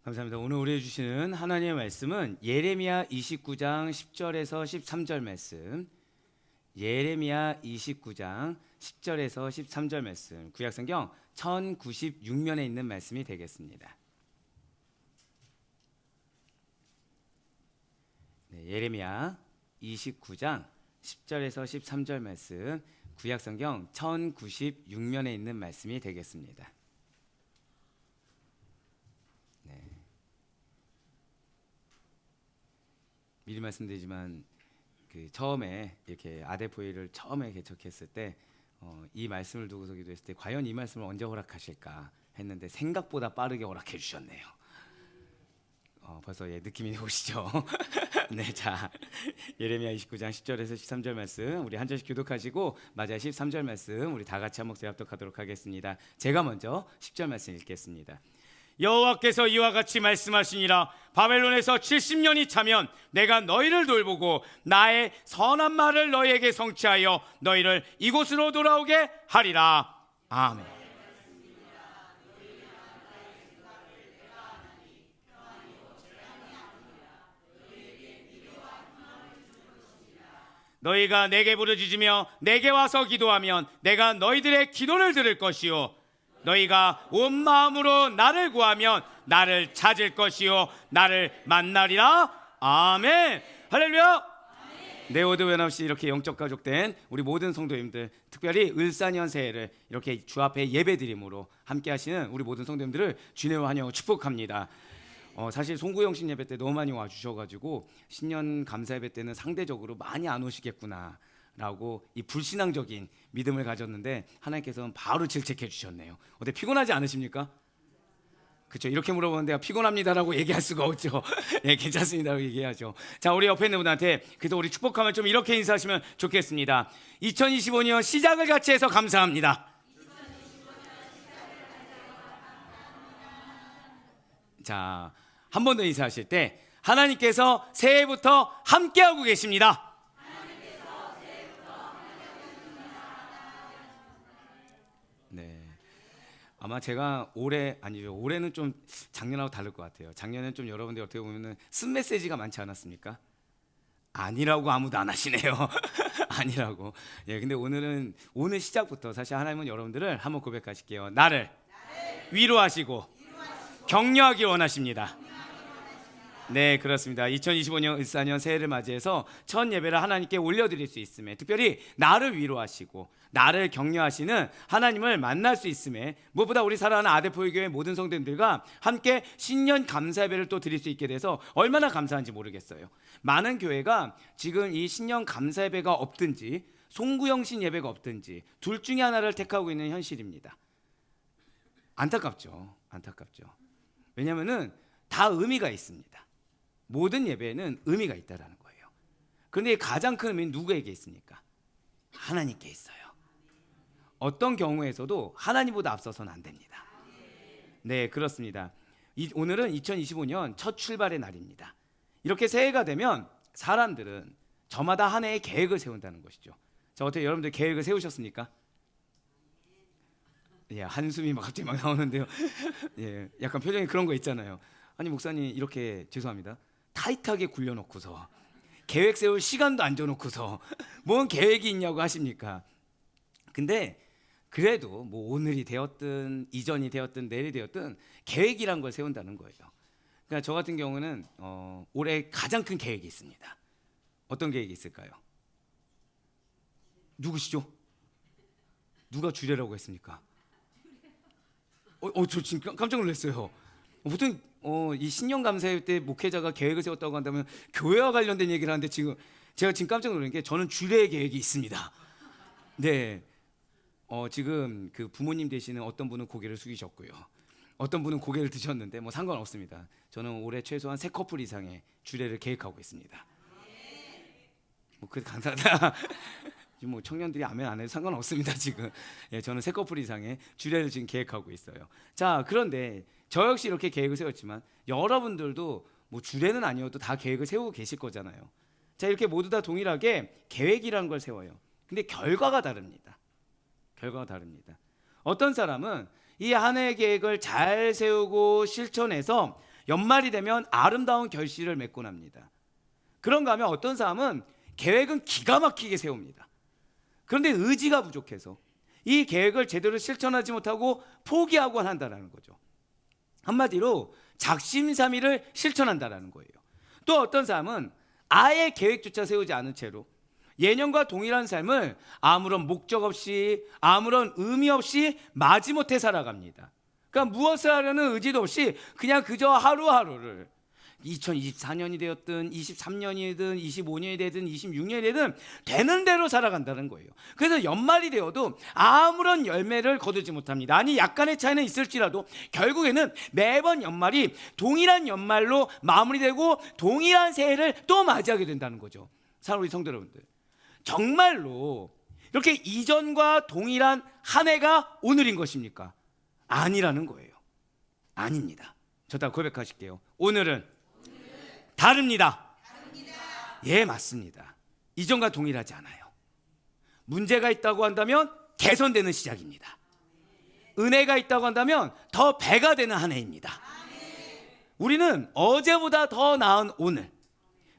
감사합니다. 오늘 우리에게 주시는 하나님의 말씀은 예레미야 29장 10절에서 13절 말씀. 예레미야 29장 10절에서 13절 말씀. 구약성경 1096면에 있는 말씀이 되겠습니다. 네, 예레미야 29장 10절에서 13절 말씀. 구약성경 1096면에 있는 말씀이 되겠습니다. 미리 말씀드리지만 처음에 이렇게 아데포이를 처음에 개척했을 때 이 말씀을 두고서 기도했을 때 과연 이 말씀을 언제 허락하실까 했는데 생각보다 빠르게 허락해 주셨네요. 벌써 느낌이 오시죠? 네, 자 예레미야 29장 10절에서 13절 말씀 우리 한 절씩 교독하시고 맞아 13절 말씀 우리 다 같이 한 목소리 합독하도록 하겠습니다. 제가 먼저 10절 말씀 읽겠습니다. 여호와께서 이와 같이 말씀하시니라. 바벨론에서 70년이 차면 내가 너희를 돌보고 나의 선한 말을 너희에게 성취하여 너희를 이곳으로 돌아오게 하리라. 아멘. 너희가 내게 부르짖으며 내게 와서 기도하면 내가 너희들의 기도를 들을 것이요 너희가 온 마음으로 나를 구하면 나를 찾을 것이요 나를 만나리라. 아멘. 할렐루야. 네오드 웬없이 이렇게 영적 가족된 우리 모든 성도님들, 특별히 을사년 새해를 이렇게 주 앞에 예배드림으로 함께 하시는 우리 모든 성도님들을 주님의 환영을 축복합니다. 사실 송구영신 예배 때 너무 많이 와주셔가지고 신년 감사 예배 때는 상대적으로 많이 안 오시겠구나 라고 이 불신앙적인 믿음을 가졌는데 하나님께서는 바로 질책해 주셨네요. 어때 피곤하지 않으십니까? 그렇죠. 이렇게 물어보는데 피곤합니다라고 얘기할 수가 없죠. 예, 괜찮습니다라고 얘기하죠. 자, 우리 옆에 있는 분한테 그래도 우리 축복하면 좀 이렇게 인사하시면 좋겠습니다. 2025년 시작을 같이 해서 감사합니다. 자, 한 번 더 인사하실 때 하나님께서 새해부터 함께하고 계십니다. 네, 아마 제가 올해는 좀 작년하고 다를 것 같아요. 작년에는 좀 여러분들 어떻게 보면은 쓴 메시지가 많지 않았습니까? 아니라고 아무도 안 하시네요. 아니라고. 예, 근데 오늘 시작부터 사실 하나님은 여러분들을 한번 고백하실게요. 나를 위로하시고 격려하기 원하십니다. 네, 그렇습니다. 2025년 을사년 새해를 맞이해서 첫 예배를 하나님께 올려드릴 수 있음에, 특별히 나를 위로하시고 나를 격려하시는 하나님을 만날 수 있음에, 무엇보다 우리 사랑하는 아데포이 교회 모든 성도님들과 함께 신년 감사 예배를 또 드릴 수 있게 돼서 얼마나 감사한지 모르겠어요. 많은 교회가 지금 이 신년 감사 예배가 없든지 송구영신 예배가 없든지 둘 중에 하나를 택하고 있는 현실입니다. 안타깝죠. 왜냐하면은 다 의미가 있습니다. 모든 예배에는 의미가 있다라는 거예요. 그런데 가장 큰 의미는 누구에게 있습니까? 하나님께 있어요. 어떤 경우에서도 하나님보다 앞서서는 안 됩니다. 네, 그렇습니다. 오늘은 2025년 첫 출발의 날입니다. 이렇게 새해가 되면 사람들은 저마다 한 해의 계획을 세운다는 것이죠. 자, 어떻게 여러분들 계획을 세우셨습니까? 예, 한숨이 갑자기 나오는데요. 예, 약간 표정이 그런 거 있잖아요. 아니 목사님 이렇게 죄송합니다. 타이트하게 굴려놓고서 계획 세울 시간도 안 줘놓고서 뭔 계획이 있냐고 하십니까? 근데 그래도 뭐 오늘이 되었든 이전이 되었든 내일이 되었든 계획이란 걸 세운다는 거예요. 그러니까 저 같은 경우는 올해 가장 큰 계획이 있습니다. 어떤 계획이 있을까요? 누구시죠? 누가 주례라고 했습니까? 저 지금 깜짝 놀랐어요. 보통 이 신년 감사회 때 목회자가 계획을 세웠다고 한다면 교회와 관련된 얘기를 하는데 제가 지금 깜짝 놀란 게 저는 주례 계획이 있습니다. 네, 지금 그 부모님 되시는 어떤 분은 고개를 숙이셨고요. 어떤 분은 고개를 드셨는데 뭐 상관없습니다. 저는 올해 최소한 3커플 이상의 주례를 계획하고 있습니다. 그 감사하다. 뭐 청년들이 아멘 안 해도 상관없습니다. 지금 저는 3커플 이상의 주례를 지금 계획하고 있어요. 자, 그런데 저 역시 이렇게 계획을 세웠지만 여러분들도 뭐 주례는 아니어도 다 계획을 세우고 계실 거잖아요. 자, 이렇게 모두 다 동일하게 계획이라는 걸 세워요. 근데 결과가 다릅니다. 어떤 사람은 이 한 해의 계획을 잘 세우고 실천해서 연말이 되면 아름다운 결실을 맺곤 합니다. 그런가 하면 어떤 사람은 계획은 기가 막히게 세웁니다. 그런데 의지가 부족해서 이 계획을 제대로 실천하지 못하고 포기하고 한다는 거죠. 한마디로 작심삼일을 실천한다는 거예요. 또 어떤 사람은 아예 계획조차 세우지 않은 채로 예년과 동일한 삶을 아무런 목적 없이 아무런 의미 없이 마지못해 살아갑니다. 그러니까 무엇을 하려는 의지도 없이 그냥 그저 하루하루를 2024년이 되었든 23년이든 25년이 되든 26년이 되든 되는 대로 살아간다는 거예요. 그래서 연말이 되어도 아무런 열매를 거두지 못합니다. 아니 약간의 차이는 있을지라도 결국에는 매번 연말이 동일한 연말로 마무리되고 동일한 새해를 또 맞이하게 된다는 거죠. 사랑하는 우리 성도 여러분들, 정말로 이렇게 이전과 동일한 한 해가 오늘인 것입니까? 아니라는 거예요. 아닙니다. 저 다 고백하실게요. 오늘은 다릅니다. 예, 맞습니다. 이전과 동일하지 않아요. 문제가 있다고 한다면 개선되는 시작입니다. 은혜가 있다고 한다면 더 배가 되는 한 해입니다. 우리는 어제보다 더 나은 오늘,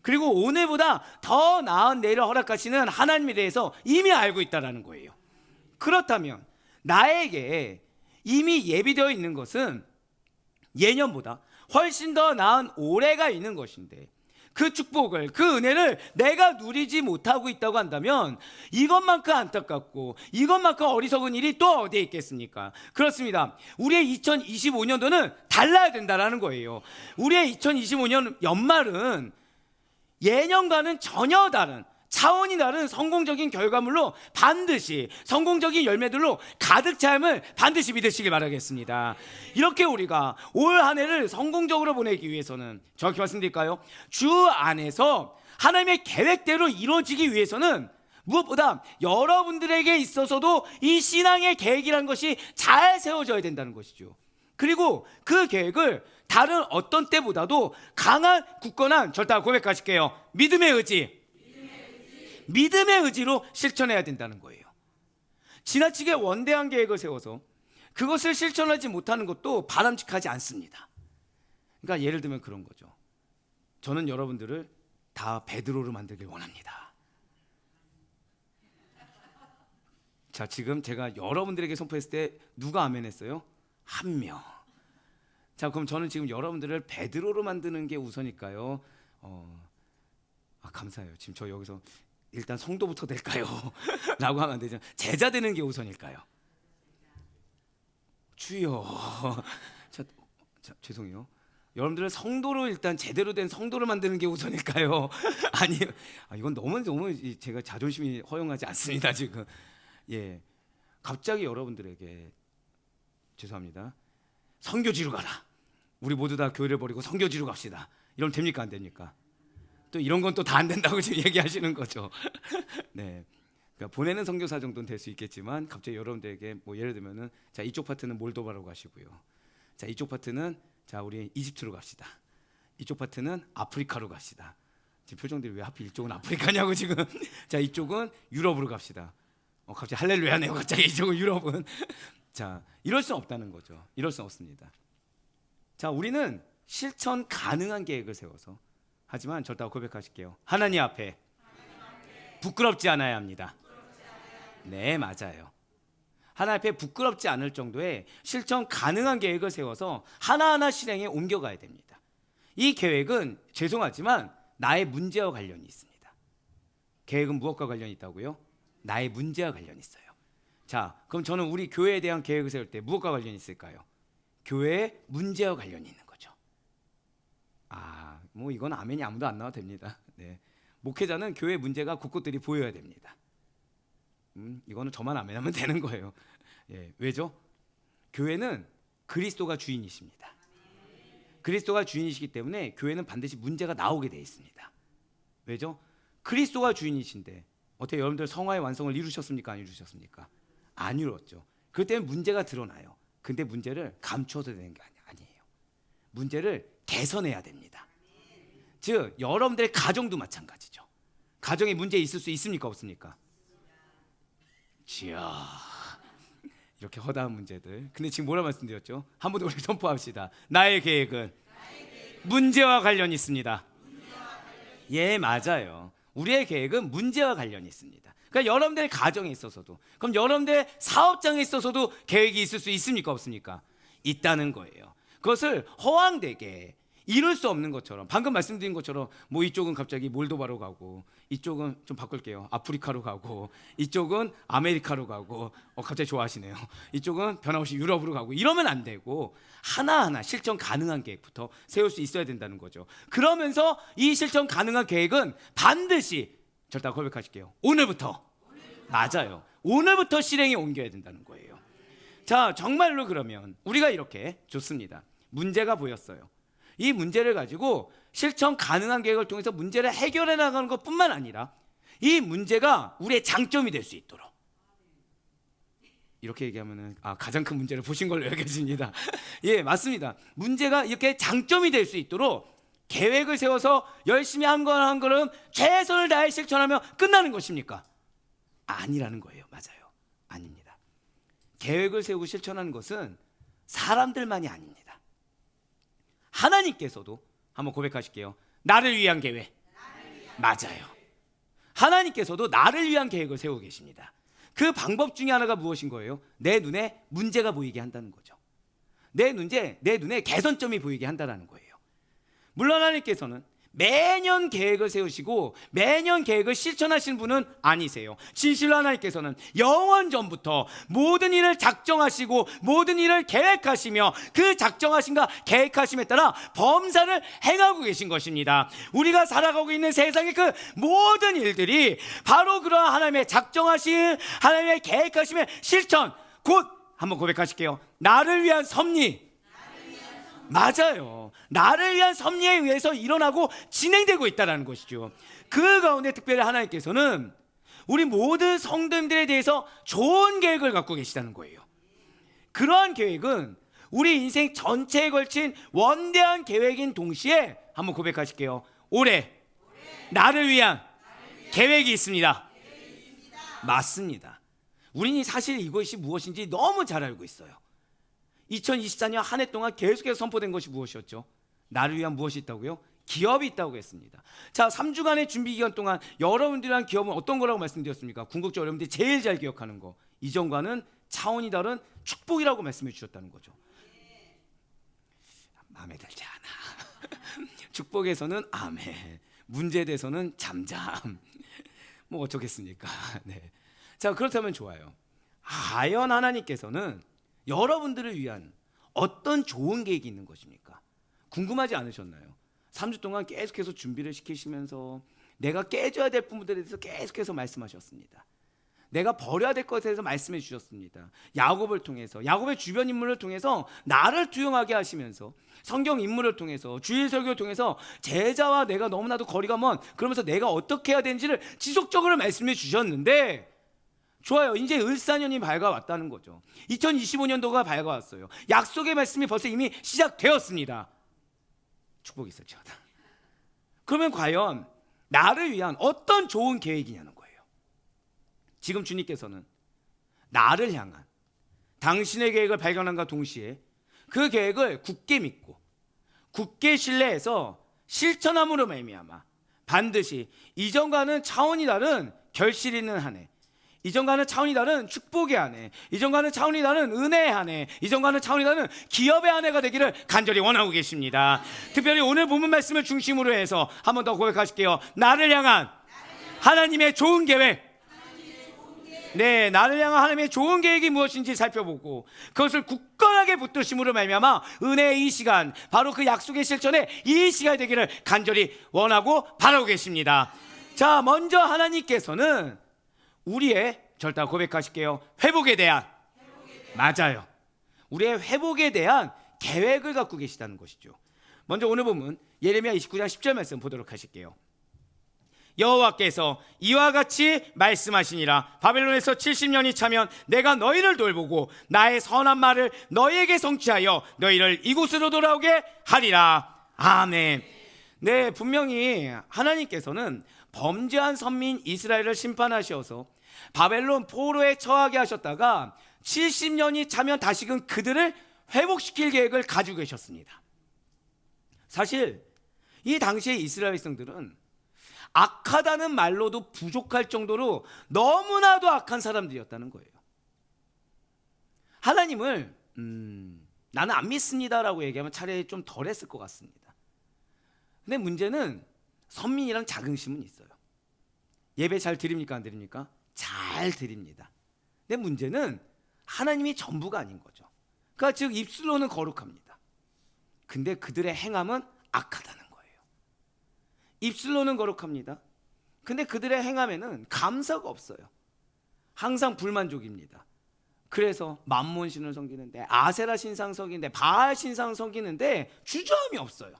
그리고 오늘보다 더 나은 내일을 허락하시는 하나님에 대해서 이미 알고 있다는 거예요. 그렇다면 나에게 이미 예비되어 있는 것은 예년보다 훨씬 더 나은 올해가 있는 것인데, 그 축복을, 그 은혜를 내가 누리지 못하고 있다고 한다면 이것만큼 안타깝고 이것만큼 어리석은 일이 또 어디에 있겠습니까? 그렇습니다. 우리의 2025년도는 달라야 된다는 거예요. 우리의 2025년 연말은 예년과는 전혀 다른, 차원이 다른 성공적인 결과물로 반드시, 성공적인 열매들로 가득 찼음을 반드시 믿으시길 바라겠습니다. 이렇게 우리가 올 한 해를 성공적으로 보내기 위해서는, 정확히 말씀드릴까요? 주 안에서 하나님의 계획대로 이루어지기 위해서는 무엇보다 여러분들에게 있어서도 이 신앙의 계획이라는 것이 잘 세워져야 된다는 것이죠. 그리고 그 계획을 다른 어떤 때보다도 강한, 굳건한, 절대 고백하실게요, 믿음의 의지, 믿음의 의지로 실천해야 된다는 거예요. 지나치게 원대한 계획을 세워서 그것을 실천하지 못하는 것도 바람직하지 않습니다. 그러니까 예를 들면 그런 거죠. 저는 여러분들을 다 베드로로 만들길 원합니다. 자, 지금 제가 여러분들에게 선포했을 때 누가 아멘 했어요? 한 명. 자, 그럼 저는 지금 여러분들을 베드로로 만드는 게 우선일까요? 감사해요. 지금 저 여기서 일단 성도부터 될까요? 라고 하면 안 되죠. 제자 되는 게 우선일까요? 주여. 죄송해요. 여러분들은 성도로, 일단 제대로 된 성도를 만드는 게 우선일까요? 아니, 이건 너무 제가 자존심이 허용하지 않습니다 지금. 예, 갑자기 여러분들에게, 죄송합니다, 선교지로 가라, 우리 모두 다 교회를 버리고 선교지로 갑시다, 이러면 됩니까, 안 됩니까? 또 이런 건 또 다 안 된다고 지금 얘기하시는 거죠. 네, 그러니까 보내는 선교사 정도는 될 수 있겠지만 갑자기 여러분들에게 뭐 예를 들면은, 자, 이쪽 파트는 몰도바로 가시고요, 자, 이쪽 파트는, 자, 우리 이집트로 갑시다, 이쪽 파트는 아프리카로 갑시다. 지금 표정들이 왜 하필 이쪽은 아프리카냐고 지금. 자, 이쪽은 유럽으로 갑시다. 갑자기 할렐루야네요. 갑자기 이쪽은 유럽은. 자, 이럴 수 없다는 거죠. 이럴 수 없습니다. 자, 우리는 실천 가능한 계획을 세워서, 하지만 절대 고백하실게요, 하나님 앞에 부끄럽지 않아야 합니다. 네, 맞아요. 하나님 앞에 부끄럽지 않을 정도의 실천 가능한 계획을 세워서 하나하나 실행에 옮겨가야 됩니다. 이 계획은 죄송하지만 나의 문제와 관련이 있습니다. 계획은 무엇과 관련이 있다고요? 나의 문제와 관련이 있어요. 자, 그럼 저는 우리 교회에 대한 계획을 세울 때 무엇과 관련이 있을까요? 교회의 문제와 관련이 있는 거죠. 뭐 이건 아멘이 아무도 안 나와도 됩니다. 네, 목회자는 교회 문제가 곳곳들이 보여야 됩니다. 이거는 저만 아멘하면 되는 거예요. 예, 왜죠? 교회는 그리스도가 주인이십니다. 그리스도가 주인이시기 때문에 교회는 반드시 문제가 나오게 되어 있습니다. 왜죠? 그리스도가 주인이신데 어떻게 여러분들 성화의 완성을 이루셨습니까? 안 이루셨습니까? 안 이루었죠. 그렇기 때문에 문제가 드러나요. 근데 문제를 감춰도 되는 게 아니에요. 문제를 개선해야 됩니다. 즉 여러분들의 가정도 마찬가지죠. 가정에 문제 있을 수 있습니까? 없습니까? 지야, 이렇게 허다한 문제들. 근데 지금 뭐라 말씀드렸죠? 한 번 더 우리 선포합시다. 나의 계획은 문제와 관련이 있습니다. 예, 맞아요. 우리의 계획은 문제와 관련이 있습니다. 그러니까 여러분들의 가정에 있어서도, 그럼 여러분들의 사업장에 있어서도 계획이 있을 수 있습니까, 없습니까? 있다는 거예요. 그것을 허황되게 이룰 수 없는 것처럼, 방금 말씀드린 것처럼 뭐 이쪽은 갑자기 몰도바로 가고, 이쪽은 좀 바꿀게요, 아프리카로 가고, 이쪽은 아메리카로 가고, 갑자기 좋아하시네요. 이쪽은 변함없이 유럽으로 가고, 이러면 안 되고 하나하나 실천 가능한 계획부터 세울 수 있어야 된다는 거죠. 그러면서 이 실천 가능한 계획은 반드시, 절대 고백하실게요, 오늘부터. 맞아요, 오늘부터 실행에 옮겨야 된다는 거예요. 자, 정말로 그러면 우리가 이렇게 좋습니다. 문제가 보였어요. 이 문제를 가지고 실천 가능한 계획을 통해서 문제를 해결해 나가는 것뿐만 아니라 이 문제가 우리의 장점이 될 수 있도록, 이렇게 얘기하면은 가장 큰 문제를 보신 걸로 여겨집니다. 예, 맞습니다. 문제가 이렇게 장점이 될 수 있도록 계획을 세워서 열심히 한 걸음 최선을 다해 실천하면 끝나는 것입니까? 아니라는 거예요. 맞아요, 아닙니다. 계획을 세우고 실천하는 것은 사람들만이 아닙니다. 하나님께서도, 한번 고백하실게요, 나를 위한 계획. 맞아요. 하나님께서도 나를 위한 계획을 세우고 계십니다. 그 방법 중에 하나가 무엇인 거예요? 내 눈에 문제가 보이게 한다는 거죠. 내 눈에 개선점이 보이게 한다는 거예요. 물론 하나님께서는 매년 계획을 세우시고 매년 계획을 실천하시는 분은 아니세요. 진실로 하나님께서는 영원 전부터 모든 일을 작정하시고 모든 일을 계획하시며 그 작정하심과 계획하심에 따라 범사를 행하고 계신 것입니다. 우리가 살아가고 있는 세상의 그 모든 일들이 바로 그러한 하나님의 작정하신, 하나님의 계획하심의 실천, 곧 한번 고백하실게요, 나를 위한 섭리. 맞아요, 나를 위한 섭리에 의해서 일어나고 진행되고 있다는 것이죠. 그 가운데 특별히 하나님께서는 우리 모든 성도님들에 대해서 좋은 계획을 갖고 계시다는 거예요. 그러한 계획은 우리 인생 전체에 걸친 원대한 계획인 동시에, 한번 고백하실게요, 올해 나를 위한 계획이 있습니다. 맞습니다. 우리는 사실 이것이 무엇인지 너무 잘 알고 있어요. 2024년 한 해 동안 계속해서 선포된 것이 무엇이었죠? 나를 위한 무엇이 있다고요? 기업이 있다고 했습니다. 자, 3주간의 준비 기간 동안 여러분들이랑 기업은 어떤 거라고 말씀드렸습니까? 궁극적으로 여러분들이 제일 잘 기억하는 거, 이전과는 차원이 다른 축복이라고 말씀해 주셨다는 거죠. 마음에 들지 않아. 축복에서는 아멘, 문제에 대해서는 잠잠. 뭐 어쩌겠습니까? 네. 자, 그렇다면 좋아요. 과연 하나님께서는 여러분들을 위한 어떤 좋은 계획이 있는 것입니까? 궁금하지 않으셨나요? 3주 동안 계속해서 준비를 시키시면서 내가 깨져야 될 부분들에 대해서 계속해서 말씀하셨습니다. 내가 버려야 될 것에 대해서 말씀해 주셨습니다. 야곱을 통해서, 야곱의 주변 인물을 통해서 나를 투영하게 하시면서, 성경 인물을 통해서, 주일 설교를 통해서 제자와 내가 너무나도 거리가 먼, 그러면서 내가 어떻게 해야 되는지를 지속적으로 말씀해 주셨는데, 좋아요, 이제 을사년이 밝아왔다는 거죠. 2025년도가 밝아왔어요. 약속의 말씀이 벌써 이미 시작되었습니다. 축복이 있을지어다. 그러면 과연 나를 위한 어떤 좋은 계획이냐는 거예요. 지금 주님께서는 나를 향한 당신의 계획을 발견함과 동시에 그 계획을 굳게 믿고 굳게 신뢰해서 실천함으로 말미암아 반드시 이전과는 차원이 다른 결실이 있는 한 해, 이전과는 차원이 다른 축복의 한 해, 이전과는 차원이 다른 은혜의 한 해, 이전과는 차원이 다른 기업의 한 해가 되기를 간절히 원하고 계십니다. 특별히 오늘 본문 말씀을 중심으로 해서 한 번 더 고백하실게요. 나를 향한 하나님의 좋은 계획. 네, 나를 향한 하나님의 좋은 계획이 무엇인지 살펴보고 그것을 굳건하게 붙드심으로 말미암아 은혜의 이 시간, 바로 그 약속의 실천에 이 시간이 되기를 간절히 원하고 바라고 계십니다. 자, 먼저 하나님께서는 우리의, 절대 고백하실게요, 회복에 대한, 맞아요, 우리의 회복에 대한 계획을 갖고 계시다는 것이죠. 먼저 오늘 본문 예레미야 29장 10절 말씀 보도록 하실게요. 여호와께서 이와 같이 말씀하시니라. 바벨론에서 70년이 차면 내가 너희를 돌보고 나의 선한 말을 너희에게 성취하여 너희를 이곳으로 돌아오게 하리라. 아멘. 네, 분명히 하나님께서는 범죄한 선민 이스라엘을 심판하셔서 바벨론 포로에 처하게 하셨다가 70년이 차면 다시금 그들을 회복시킬 계획을 가지고 계셨습니다. 사실 이 당시의 이스라엘 백성들은 악하다는 말로도 부족할 정도로 너무나도 악한 사람들이었다는 거예요. 하나님을 나는 안 믿습니다라고 얘기하면 차라리 좀 덜 했을 것 같습니다. 근데 문제는 선민이랑 자긍심은 있어요. 예배 잘 드립니까 안 드립니까? 잘 드립니다. 근데 문제는 하나님이 전부가 아닌 거죠. 그러니까 즉 입술로는 거룩합니다. 근데 그들의 행함은 악하다는 거예요. 입술로는 거룩합니다. 근데 그들의 행함에는 감사가 없어요. 항상 불만족입니다. 그래서 맘몬 신을 섬기는데, 아세라 신상 섬기는데, 바알 신상 섬기는데 주저함이 없어요.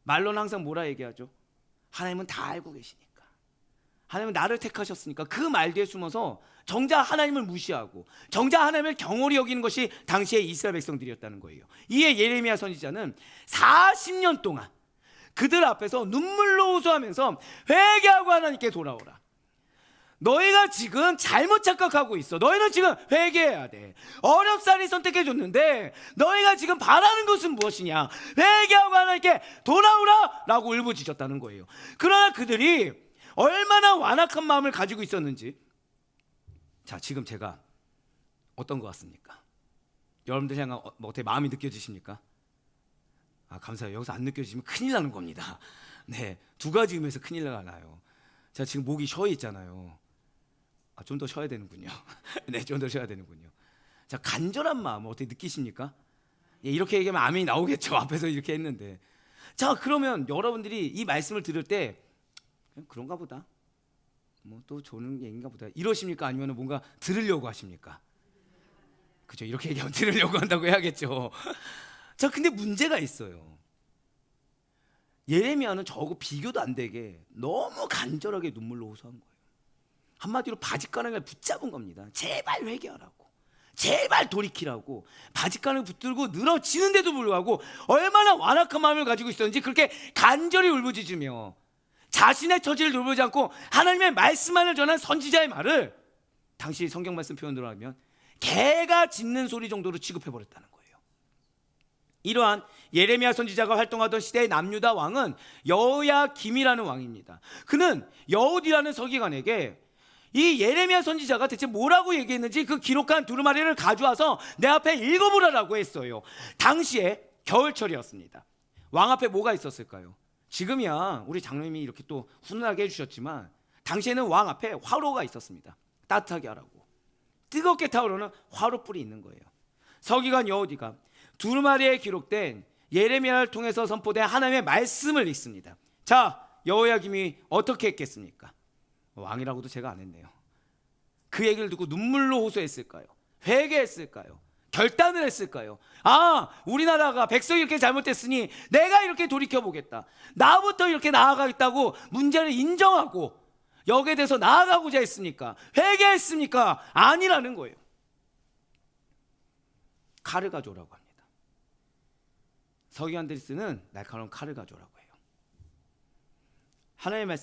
말로는 항상 뭐라 얘기하죠? 하나님은 다 알고 계시니까, 하나님은 나를 택하셨으니까. 그 말 뒤에 숨어서 정작 하나님을 무시하고 정작 하나님을 경홀히 여기는 것이 당시의 이스라엘 백성들이었다는 거예요. 이에 예레미야 선지자는 40년 동안 그들 앞에서 눈물로 호소하면서 회개하고 하나님께 돌아오라. 너희가 지금 잘못 착각하고 있어. 너희는 지금 회개해야 돼. 어렵사리 선택해줬는데 너희가 지금 바라는 것은 무엇이냐? 회개하고 하나님께 돌아오라 라고 울부짖었다는 거예요. 그러나 그들이 얼마나 완악한 마음을 가지고 있었는지, 자, 지금 제가 어떤 것 같습니까? 여러분들 향한 어떻게 마음이 느껴지십니까? 아, 감사해요. 여기서 안 느껴지시면 큰일 나는 겁니다. 네, 두 가지 의미에서 큰일 나요. 제가 지금 목이 쉬어 있잖아요. 아, 좀 더 쉬어야 되는군요. 네, 좀 더 쉬어야 되는군요. 자, 간절한 마음 어떻게 느끼십니까? 예, 이렇게 얘기하면 아멘이 나오겠죠. 앞에서 이렇게 했는데. 자, 그러면 여러분들이 이 말씀을 들을 때 그런가 보다, 뭐 또 좋은 얘기인가 보다 이러십니까? 아니면 뭔가 들으려고 하십니까? 그죠? 이렇게 얘기하면 들으려고 한다고 해야겠죠. 자, 근데 문제가 있어요. 예레미야는 저하고 비교도 안 되게 너무 간절하게 눈물로 호소한 거예요. 한마디로 바짓가랑이를 붙잡은 겁니다. 제발 회개하라고, 제발 돌이키라고. 바짓가랑이 붙들고 늘어지는데도 불구하고 얼마나 완악한 마음을 가지고 있었는지 그렇게 간절히 울부짖으며 자신의 처지를 돌보지 않고 하나님의 말씀만을 전한 선지자의 말을 당시 성경 말씀 표현으로 하면 개가 짖는 소리 정도로 취급해버렸다는 거예요. 이러한 예레미야 선지자가 활동하던 시대의 남유다 왕은 여호야김이라는 왕입니다. 그는 여호디라는 서기관에게 이 예레미야 선지자가 대체 뭐라고 얘기했는지 그 기록한 두루마리를 가져와서 내 앞에 읽어보라라고 했어요. 당시에 겨울철이었습니다. 왕 앞에 뭐가 있었을까요? 지금이야 우리 장로님이 이렇게 또 훈훈하게 해주셨지만 당시에는 왕 앞에 화로가 있었습니다. 따뜻하게 하라고. 뜨겁게 타오르는 화로불이 있는 거예요. 서기관 여호디가 두루마리에 기록된 예레미야를 통해서 선포된 하나님의 말씀을 읽습니다. 자, 여호야김이 어떻게 했겠습니까? 왕이라고도 제가 안 했네요. 그 얘기를 듣고 눈물로 호소했을까요? 회개했을까요? 결단을 했을까요? 아, 우리나라가 백성이 이렇게 잘못했으니 내가 이렇게 돌이켜보겠다, 나부터 이렇게 나아가겠다고 문제를 인정하고 여기에 대해서 나아가고자 했습니까? 회개했습니까? 아니라는 거예요. 칼을 가져오라고 합니다. 서기관들이 쓰는 날카로운 칼을 가져오라고 해요. 하나님의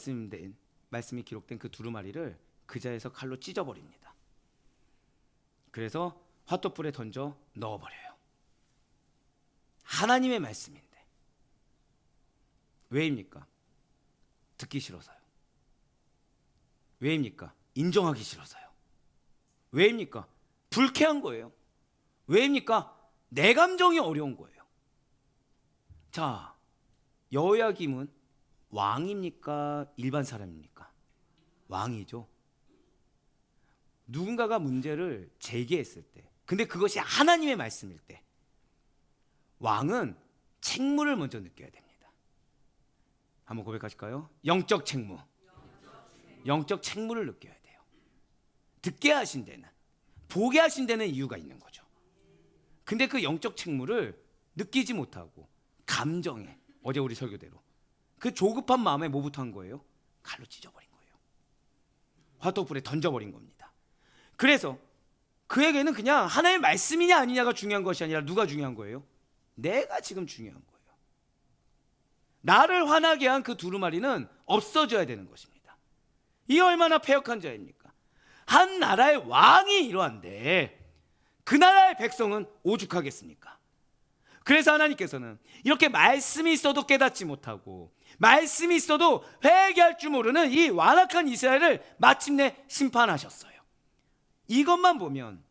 말씀이 기록된 그 두루마리를 그 자리에서 칼로 찢어버립니다. 그래서 화롯불에 던져 넣어버려요. 하나님의 말씀인데. 왜입니까? 듣기 싫어서요. 왜입니까? 인정하기 싫어서요. 왜입니까? 불쾌한 거예요. 왜입니까? 내 감정이 어려운 거예요. 자, 여호야김은 왕입니까? 일반 사람입니까? 왕이죠. 누군가가 문제를 제기했을 때, 근데 그것이 하나님의 말씀일 때 왕은 책무를 먼저 느껴야 됩니다. 한번 고백하실까요? 영적 책무. 영적 책무를 느껴야 돼요. 듣게 하신 데는, 보게 하신 데는 이유가 있는 거죠. 근데 그 영적 책무를 느끼지 못하고 감정에, 어제 우리 설교대로 그 조급한 마음에 뭐부터 한 거예요? 칼로 찢어버린 거예요. 화롯불에 던져버린 겁니다. 그래서 그에게는 그냥 하나님의 말씀이냐 아니냐가 중요한 것이 아니라 누가 중요한 거예요? 내가 지금 중요한 거예요. 나를 화나게 한 그 두루마리는 없어져야 되는 것입니다. 이 얼마나 패역한 자입니까? 한 나라의 왕이 이러한데 그 나라의 백성은 오죽하겠습니까? 그래서 하나님께서는 이렇게 말씀이 있어도 깨닫지 못하고 말씀이 있어도 회개할 줄 모르는 이 완악한 이스라엘을 마침내 심판하셨어요. 이것만 보면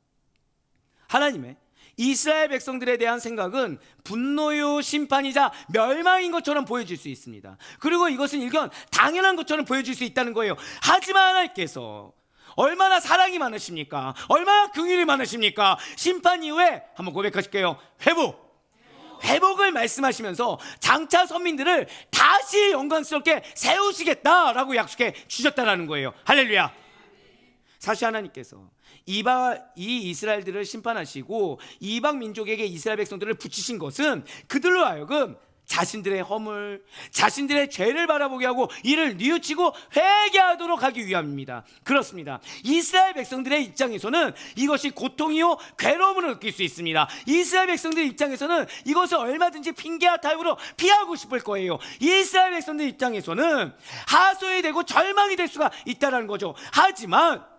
하나님의 이스라엘 백성들에 대한 생각은 분노요 심판이자 멸망인 것처럼 보여질 수 있습니다. 그리고 이것은 일견 당연한 것처럼 보여질 수 있다는 거예요. 하지만 하나님께서 얼마나 사랑이 많으십니까? 얼마나 긍휼이 많으십니까? 심판 이후에 한번 고백하실게요. 회복을 말씀하시면서 장차 선민들을 다시 영광스럽게 세우시겠다라고 약속해 주셨다라는 거예요. 할렐루야. 사실 하나님께서 이 이스라엘들을 심판하시고 이방 민족에게 이스라엘 백성들을 붙이신 것은 그들로 하여금 자신들의 허물, 자신들의 죄를 바라보게 하고 이를 뉘우치고 회개하도록 하기 위함입니다. 그렇습니다. 이스라엘 백성들의 입장에서는 이것이 고통이요 괴로움을 느낄 수 있습니다. 이스라엘 백성들의 입장에서는 이것을 얼마든지 핑계와 타협으로 피하고 싶을 거예요. 이스라엘 백성들 입장에서는 하소연이 되고 절망이 될 수가 있다는 거죠. 하지만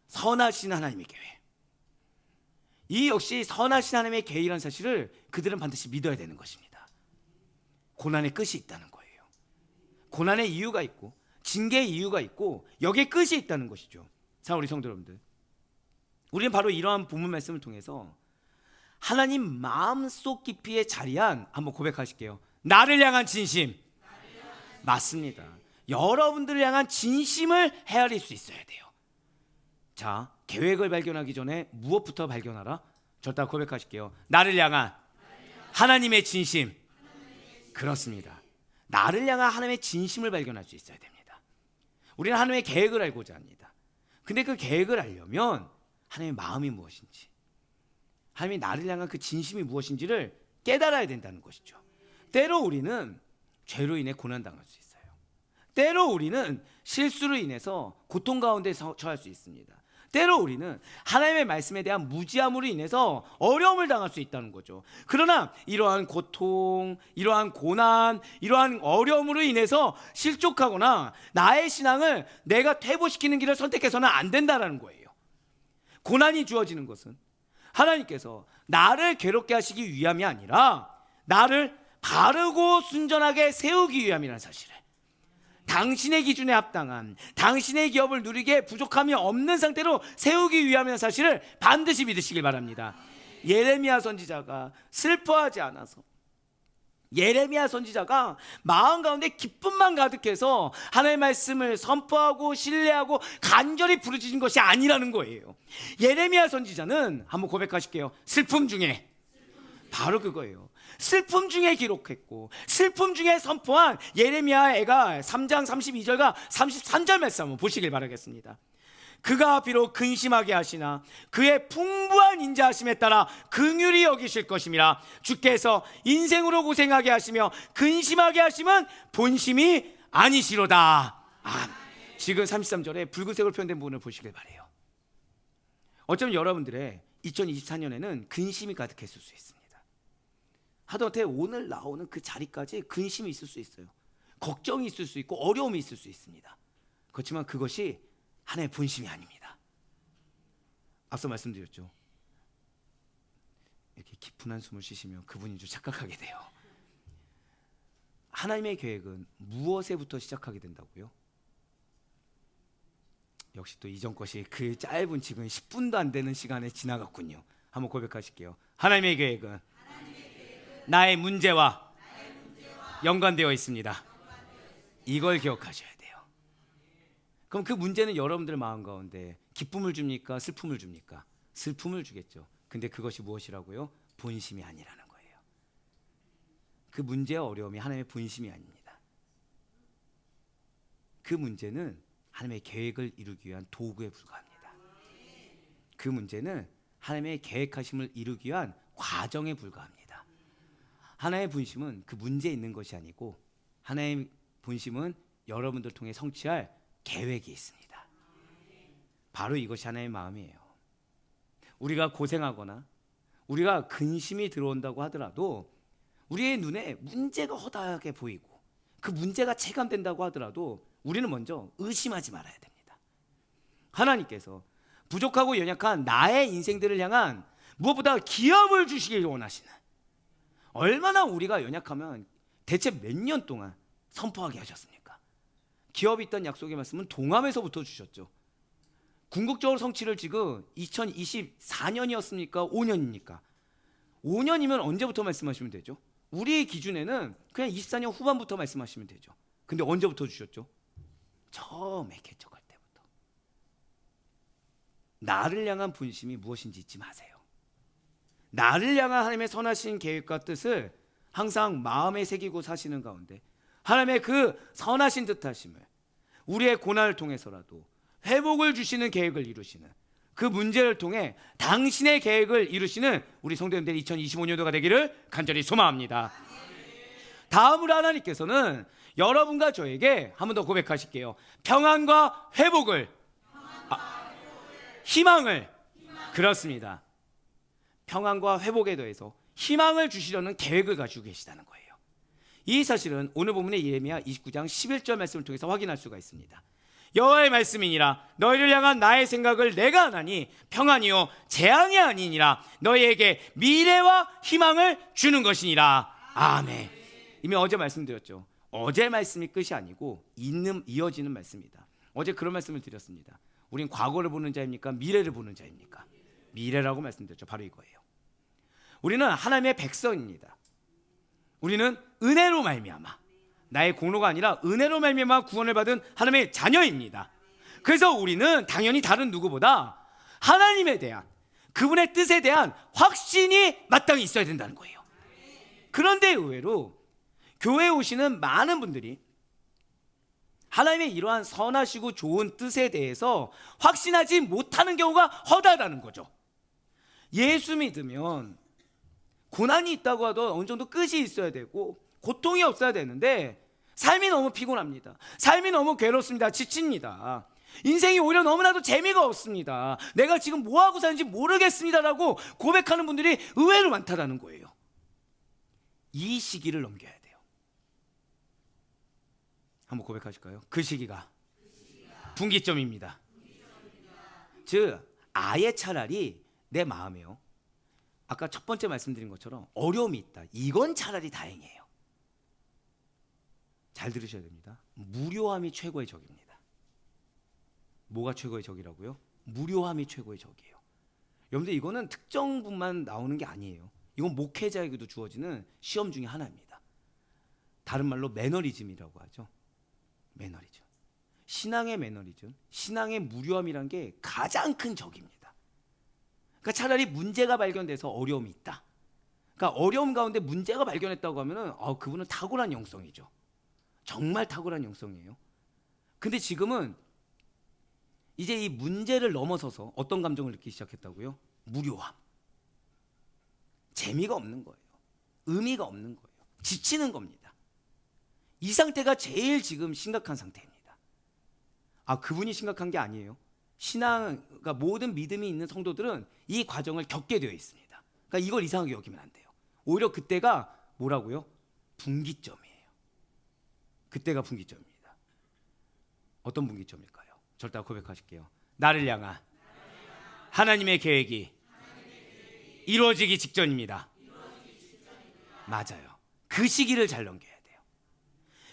선하신 하나님의 계획, 이 역시 선하신 하나님의 계획이라는 사실을 그들은 반드시 믿어야 되는 것입니다. 고난의 끝이 있다는 거예요. 고난의 이유가 있고 징계의 이유가 있고 여기에 끝이 있다는 것이죠. 자, 우리 성도 여러분들, 우리는 바로 이러한 본문 말씀을 통해서 하나님 마음속 깊이에 자리한, 한번 고백하실게요. 나를 향한 진심. 맞습니다. 여러분들을 향한 진심을 헤아릴 수 있어야 돼요. 자, 계획을 발견하기 전에 무엇부터 발견하라? 저따 고백하실게요. 나를 향한 하나님의 진심. 그렇습니다. 나를 향한 하나님의 진심을 발견할 수 있어야 됩니다. 우리는 하나님의 계획을 알고자 합니다. 근데 그 계획을 알려면 하나님의 마음이 무엇인지, 하나님이 나를 향한 그 진심이 무엇인지를 깨달아야 된다는 것이죠. 때로 우리는 죄로 인해 고난당할 수 있어요. 때로 우리는 실수로 인해서 고통 가운데 처할 수 있습니다. 때로 우리는 하나님의 말씀에 대한 무지함으로 인해서 어려움을 당할 수 있다는 거죠. 그러나 이러한 고통, 이러한 고난, 이러한 어려움으로 인해서 실족하거나 나의 신앙을 내가 퇴보시키는 길을 선택해서는 안 된다는 거예요. 고난이 주어지는 것은 하나님께서 나를 괴롭게 하시기 위함이 아니라 나를 바르고 순전하게 세우기 위함이라는 사실을, 당신의 기준에 합당한 당신의 기업을 누리게 부족함이 없는 상태로 세우기 위함이라는 사실을 반드시 믿으시길 바랍니다. 예레미야 선지자가 슬퍼하지 않아서, 예레미야 선지자가 마음 가운데 기쁨만 가득해서 하나님의 말씀을 선포하고 신뢰하고 간절히 부르짖은 것이 아니라는 거예요. 예레미야 선지자는, 한번 고백하실게요. 슬픔 중에, 바로 그거예요. 슬픔 중에 기록했고 슬픔 중에 선포한 예레미야가 3장 32절과 33절 말씀 한번 보시길 바라겠습니다. 그가 비록 근심하게 하시나 그의 풍부한 인자하심에 따라 긍휼히 여기실 것임이라. 주께서 인생으로 고생하게 하시며 근심하게 하심은 본심이 아니시로다. 지금 33절에 붉은색으로 표현된 부분을 보시길 바라요. 어쩌면 여러분들의 2024년에는 근심이 가득했을 수 있습니다. 하다못해 오늘 나오는 그 자리까지 근심이 있을 수 있어요. 걱정이 있을 수 있고 어려움이 있을 수 있습니다. 그렇지만 그것이 하나님의 본심이 아닙니다. 앞서 말씀드렸죠. 이렇게 깊은 한숨을 쉬시면 그분인 줄 착각하게 돼요. 하나님의 계획은 무엇에부터 시작하게 된다고요? 역시 또 이전 것이 그 짧은 지금 10분도 안 되는 시간에 지나갔군요. 한번 고백하실게요. 하나님의 계획은 나의 문제와 연관되어 있습니다. 이걸 기억하셔야 돼요. 그럼 그 문제는 여러분들 마음 가운데 기쁨을 줍니까? 슬픔을 줍니까? 슬픔을 주겠죠. 근데 그것이 무엇이라고요? 본심이 아니라는 거예요. 그 문제와 어려움이 하나님의 본심이 아닙니다. 그 문제는 하나님의 계획을 이루기 위한 도구에 불과합니다. 그 문제는 하나님의 계획하심을 이루기 위한 과정에 불과합니다. 하나의 본심은 그 문제에 있는 것이 아니고 하나의 본심은 여러분들 통해 성취할 계획이 있습니다. 바로 이것이 하나의 마음이에요. 우리가 고생하거나 우리가 근심이 들어온다고 하더라도 우리의 눈에 문제가 허다하게 보이고 그 문제가 체감된다고 하더라도 우리는 먼저 의심하지 말아야 됩니다. 하나님께서 부족하고 연약한 나의 인생들을 향한 무엇보다 기업을 주시길 원하시는, 얼마나 우리가 연약하면 대체 몇 년 동안 선포하게 하셨습니까? 기업이 있던 약속의 말씀은 동함에서부터 주셨죠. 궁극적으로 성취를 지금 2024년이었습니까? 5년입니까? 5년이면 언제부터 말씀하시면 되죠? 우리의 기준에는 그냥 24년 후반부터 말씀하시면 되죠. 근데 언제부터 주셨죠? 처음에 개척할 때부터. 나를 향한 분심이 무엇인지 잊지 마세요. 나를 향한 하나님의 선하신 계획과 뜻을 항상 마음에 새기고 사시는 가운데 하나님의 그 선하신 뜻하심을 우리의 고난을 통해서라도 회복을 주시는 계획을 이루시는, 그 문제를 통해 당신의 계획을 이루시는 우리 성도님들이 2025년도가 되기를 간절히 소망합니다. 다음으로 하나님께서는 여러분과 저에게 한 번 더 고백하실게요. 평안과 회복을, 희망을, 그렇습니다. 평안과 회복에 더해서 희망을 주시려는 계획을 가지고 계시다는 거예요. 이 사실은 오늘 본문의 예레미야 29장 11절 말씀을 통해서 확인할 수가 있습니다. 여호와의 말씀이니라 너희를 향한 나의 생각을 내가 하나니 평안이요 재앙이 아니니라 너희에게 미래와 희망을 주는 것이니라. 아멘. 이미 어제 말씀드렸죠. 어제 말씀이 끝이 아니고 이어지는 말씀이다. 어제 그런 말씀을 드렸습니다. 우린 과거를 보는 자입니까? 미래를 보는 자입니까? 미래라고 말씀드렸죠. 바로 이거예요. 우리는 하나님의 백성입니다. 우리는 은혜로 말미암아, 나의 공로가 아니라 은혜로 말미암아 구원을 받은 하나님의 자녀입니다. 그래서 우리는 당연히 다른 누구보다 하나님에 대한, 그분의 뜻에 대한 확신이 마땅히 있어야 된다는 거예요. 그런데 의외로 교회에 오시는 많은 분들이 하나님의 이러한 선하시고 좋은 뜻에 대해서 확신하지 못하는 경우가 허다하다는 거죠. 예수 믿으면 고난이 있다고 하도 어느 정도 끝이 있어야 되고 고통이 없어야 되는데 삶이 너무 피곤합니다. 삶이 너무 괴롭습니다. 지칩니다. 인생이 오히려 너무나도 재미가 없습니다. 내가 지금 뭐하고 사는지 모르겠습니다라고 고백하는 분들이 의외로 많다라는 거예요. 이 시기를 넘겨야 돼요. 한번 고백하실까요? 그 시기가 분기점입니다. 즉 아예 차라리 내 마음에요, 아까 첫 번째 말씀드린 것처럼 어려움이 있다, 이건 차라리 다행이에요. 잘 들으셔야 됩니다. 무료함이 최고의 적입니다. 뭐가 최고의 적이라고요? 무료함이 최고의 적이에요. 여러분들 이거는 특정 분만 나오는 게 아니에요. 이건 목회자에게도 주어지는 시험 중에 하나입니다. 다른 말로 매너리즘이라고 하죠. 매너리즘. 신앙의 매너리즘, 신앙의 무료함이란 게 가장 큰 적입니다. 그러니까 차라리 문제가 발견돼서 어려움이 있다, 그러니까 어려움 가운데 문제가 발견했다고 하면은 그분은 탁월한 영성이죠. 정말 탁월한 영성이에요. 근데 지금은 이제 이 문제를 넘어서서 어떤 감정을 느끼기 시작했다고요? 무료함. 재미가 없는 거예요. 의미가 없는 거예요. 지치는 겁니다. 이 상태가 제일 지금 심각한 상태입니다. 그분이 심각한 게 아니에요. 신앙, 그러니까 모든 믿음이 있는 성도들은 이 과정을 겪게 되어 있습니다. 그러니까 이걸 이상하게 여기면 안 돼요. 오히려 그때가 뭐라고요? 분기점이에요. 그때가 분기점입니다. 어떤 분기점일까요? 절대 고백하실게요. 나를 향한 하나님의 계획이 이루어지기 직전입니다. 맞아요. 그 시기를 잘 넘겨야 돼요.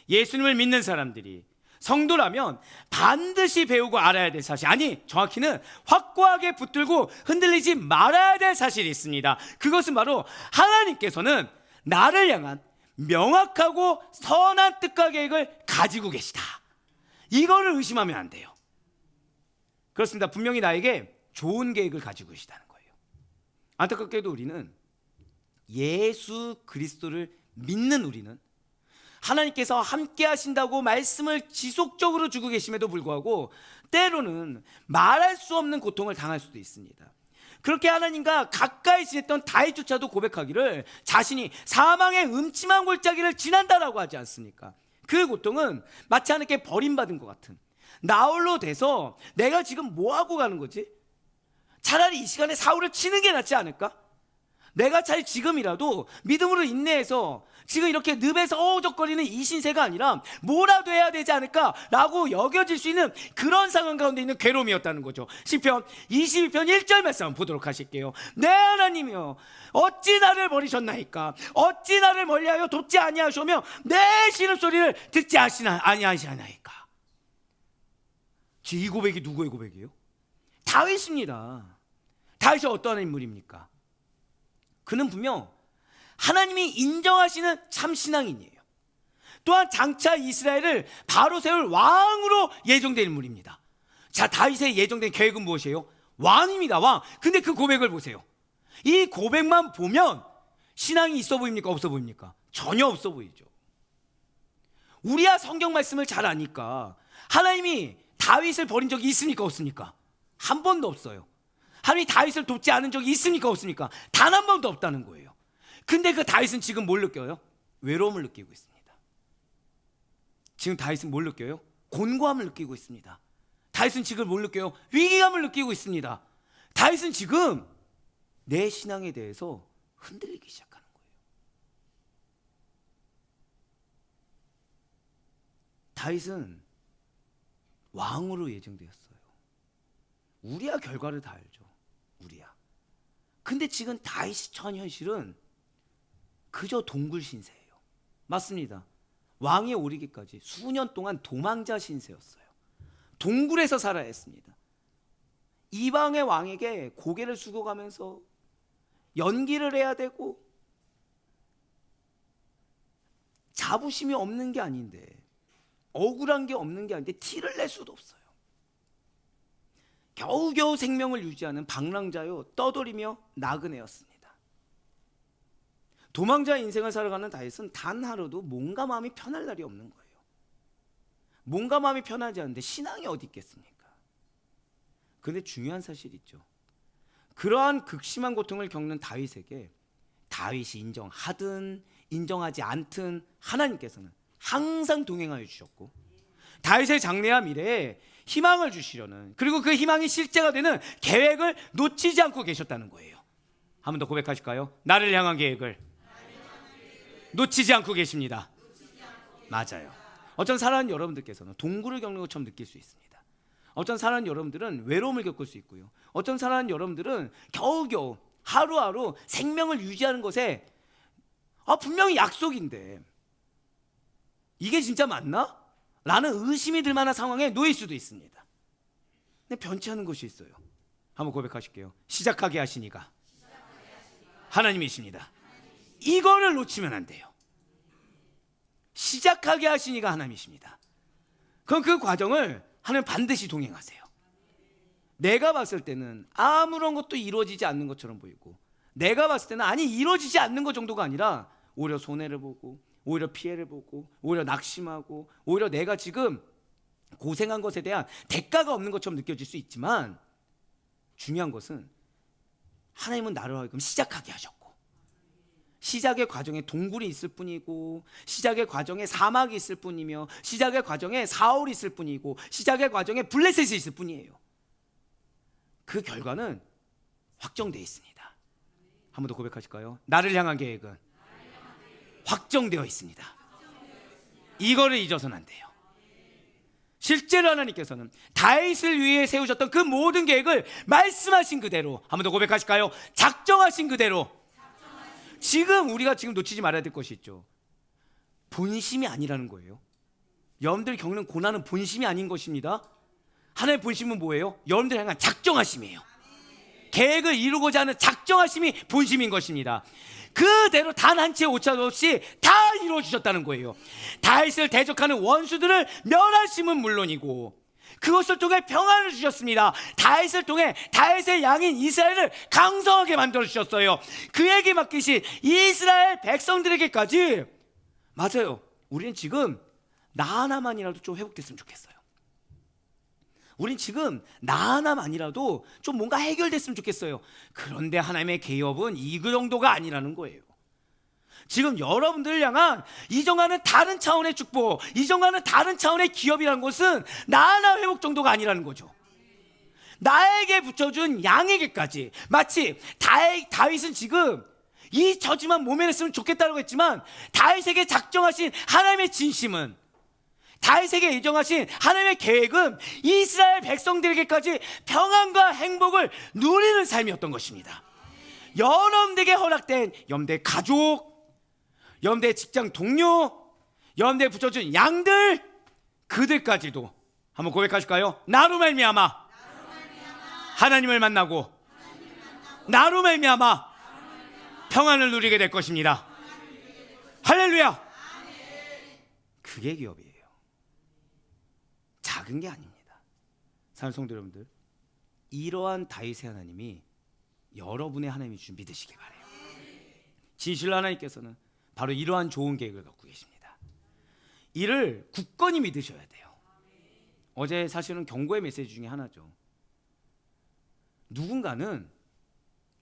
예수님을 믿는 사람들이, 성도라면 반드시 배우고 알아야 될 사실, 아니 정확히는 확고하게 붙들고 흔들리지 말아야 될 사실이 있습니다. 그것은 바로 하나님께서는 나를 향한 명확하고 선한 뜻과 계획을 가지고 계시다. 이거를 의심하면 안 돼요. 그렇습니다. 분명히 나에게 좋은 계획을 가지고 계시다는 거예요. 안타깝게도 우리는 예수 그리스도를 믿는 우리는 하나님께서 함께 하신다고 말씀을 지속적으로 주고 계심에도 불구하고 때로는 말할 수 없는 고통을 당할 수도 있습니다. 그렇게 하나님과 가까이 지냈던 다윗조차도 고백하기를 자신이 사망의 음침한 골짜기를 지난다라고 하지 않습니까? 그 고통은 마치 하나님께 버림받은 것 같은, 나홀로 돼서 내가 지금 뭐하고 가는 거지? 차라리 이 시간에 사울을 치는 게 낫지 않을까? 내가 잘 지금이라도 믿음으로 인내해서 지금 이렇게 늪에서 어우적거리는 이 신세가 아니라 뭐라도 해야 되지 않을까라고 여겨질 수 있는 그런 상황 가운데 있는 괴로움이었다는 거죠. 시편 22편 1절 말씀 한번 보도록 하실게요. 내 하나님이여 어찌 나를 버리셨나이까? 어찌 나를 멀리하여 돕지 아니하시며 내 신음소리를 듣지 아니하시나이까? 이 고백이 누구의 고백이에요? 다윗입니다. 다윗이 어떠한 인물입니까? 그는 분명 하나님이 인정하시는 참 신앙인이에요. 또한 장차 이스라엘을 바로 세울 왕으로 예정된 인물입니다. 자, 다윗의 예정된 계획은 무엇이에요? 왕입니다. 왕. 근데 그 고백을 보세요. 이 고백만 보면 신앙이 있어 보입니까? 없어 보입니까? 전혀 없어 보이죠. 우리야 성경 말씀을 잘 아니까 하나님이 다윗을 버린 적이 있습니까? 없습니까? 한 번도 없어요. 하나님이 다윗을 돕지 않은 적이 있습니까? 없습니까? 단 한 번도 없다는 거예요. 근데 그 다윗은 지금 뭘 느껴요? 외로움을 느끼고 있습니다. 지금 다윗은 뭘 느껴요? 곤고함을 느끼고 있습니다. 다윗은 지금 뭘 느껴요? 위기감을 느끼고 있습니다. 다윗은 지금 내 신앙에 대해서 흔들리기 시작하는 거예요. 다윗은 왕으로 예정되었어요. 우리야 결과를 다 알죠. 우리야. 근데 지금 다윗이 처한 현실은 그저 동굴 신세예요. 맞습니다. 왕에 오르기까지 수년 동안 도망자 신세였어요. 동굴에서 살아야 했습니다. 이방의 왕에게 고개를 숙여가면서 연기를 해야 되고 자부심이 없는 게 아닌데, 억울한 게 없는 게 아닌데 티를 낼 수도 없어요. 겨우겨우 생명을 유지하는 방랑자요 떠돌이며 나그네였습니다. 도망자 인생을 살아가는 다윗은 단 하루도 몸과 마음이 편할 날이 없는 거예요. 몸과 마음이 편하지 않은데 신앙이 어디 있겠습니까? 그런데 중요한 사실이 있죠. 그러한 극심한 고통을 겪는 다윗에게 다윗이 인정하든 인정하지 않든 하나님께서는 항상 동행하여 주셨고, 다윗의 장래와 미래에 희망을 주시려는, 그리고 그 희망이 실제가 되는 계획을 놓치지 않고 계셨다는 거예요. 한 번 더 고백하실까요? 나를 향한 계획을 놓치지 않고 계십니다. 맞아요. 어떤 사랑하는 여러분들께서는 동굴을 겪는 것처럼 느낄 수 있습니다. 어떤 사랑하는 여러분들은 외로움을 겪을 수 있고요. 어떤 사랑하는 여러분들은 겨우겨우 하루하루 생명을 유지하는 것에 분명히 약속인데 이게 진짜 맞나? 라는 의심이 들 만한 상황에 놓일 수도 있습니다. 근데 변치 않은 것이 있어요. 한번 고백하실게요. 시작하게 하신 이가 하나님이십니다. 이거를 놓치면 안 돼요. 시작하게 하신 이가 하나님이십니다. 그럼 그 과정을 하나님 반드시 동행하세요. 내가 봤을 때는 아무런 것도 이루어지지 않는 것처럼 보이고, 내가 봤을 때는 아니 이루어지지 않는 것 정도가 아니라 오히려 손해를 보고, 오히려 피해를 보고, 오히려 낙심하고, 오히려 내가 지금 고생한 것에 대한 대가가 없는 것처럼 느껴질 수 있지만, 중요한 것은 하나님은 나를 하여금 시작하게 하셨고, 시작의 과정에 동굴이 있을 뿐이고, 시작의 과정에 사막이 있을 뿐이며, 시작의 과정에 사울이 있을 뿐이고, 시작의 과정에 블레셋이 있을 뿐이에요. 그 결과는 확정되어 있습니다. 한 번 더 고백하실까요? 나를 향한 계획은 확정되어 있습니다. 이거를 잊어서는 안 돼요. 실제로 하나님께서는 다윗을 위해 세우셨던 그 모든 계획을 말씀하신 그대로, 한 번 더 고백하실까요? 작정하신 그대로. 지금 우리가 지금 놓치지 말아야 될 것이 있죠. 본심이 아니라는 거예요. 여러분들이 겪는 고난은 본심이 아닌 것입니다. 하나님의 본심은 뭐예요? 여러분들 향한 작정하심이에요. 계획을 이루고자 하는 작정하심이 본심인 것입니다. 그대로 단 한 채 오차도 없이 다 이루어주셨다는 거예요. 다윗을 대적하는 원수들을 멸하심은 물론이고, 그것을 통해 평안을 주셨습니다. 다윗을 통해 다윗의 양인 이스라엘을 강성하게 만들어 주셨어요. 그에게 맡기신 이스라엘 백성들에게까지. 맞아요. 우리는 지금 나 하나만이라도 좀 회복됐으면 좋겠어요. 우린 지금 나 하나만이라도 좀 뭔가 해결됐으면 좋겠어요. 그런데 하나님의 개업은 이 정도가 아니라는 거예요. 지금 여러분들을 향한 이정하는 다른 차원의 축복, 이정하는 다른 차원의 기업이라는 것은 나 하나 회복 정도가 아니라는 거죠. 나에게 붙여준 양에게까지. 마치 다윗은 지금 이 저주만 모면했으면 좋겠다고 했지만 다윗에게 작정하신 하나님의 진심은, 다윗에게 예정하신 하나님의 계획은 이스라엘 백성들에게까지 평안과 행복을 누리는 삶이었던 것입니다. 여러분들에게 허락된 여러분들의 가족, 여러분들의 직장 동료, 여러분들의 붙여준 양들, 그들까지도 한번 고백하실까요? 나로 말미암아 하나님을 만나고 나로 말미암아 평안을 누리게 될 것입니다. 할렐루야. 그게 기업이에요. 작은 게 아닙니다. 사랑하는 성도 여러분들, 이러한 다윗의 하나님이 여러분의 하나님인 줄 믿으시길 바라요. 진실로 하나님께서는 바로 이러한 좋은 계획을 갖고 계십니다. 이를 굳건히 믿으셔야 돼요. 어제 사실은 경고의 메시지 중에 하나죠. 누군가는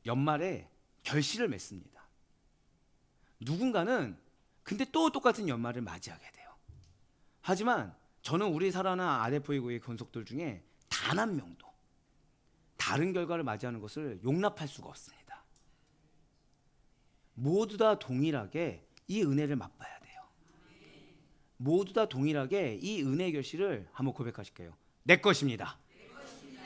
연말에 결실을 맺습니다. 누군가는 근데 또 똑같은 연말을 맞이하게 돼요. 하지만 저는 우리 사랑하는 아데포이고의 권속들 중에 단 한 명도 다른 결과를 맞이하는 것을 용납할 수가 없습니다. 모두 다 동일하게 이 은혜를 맛봐야 돼요. 모두 다 동일하게 이 은혜의 결실을 한번 고백하실게요. 내 것입니다.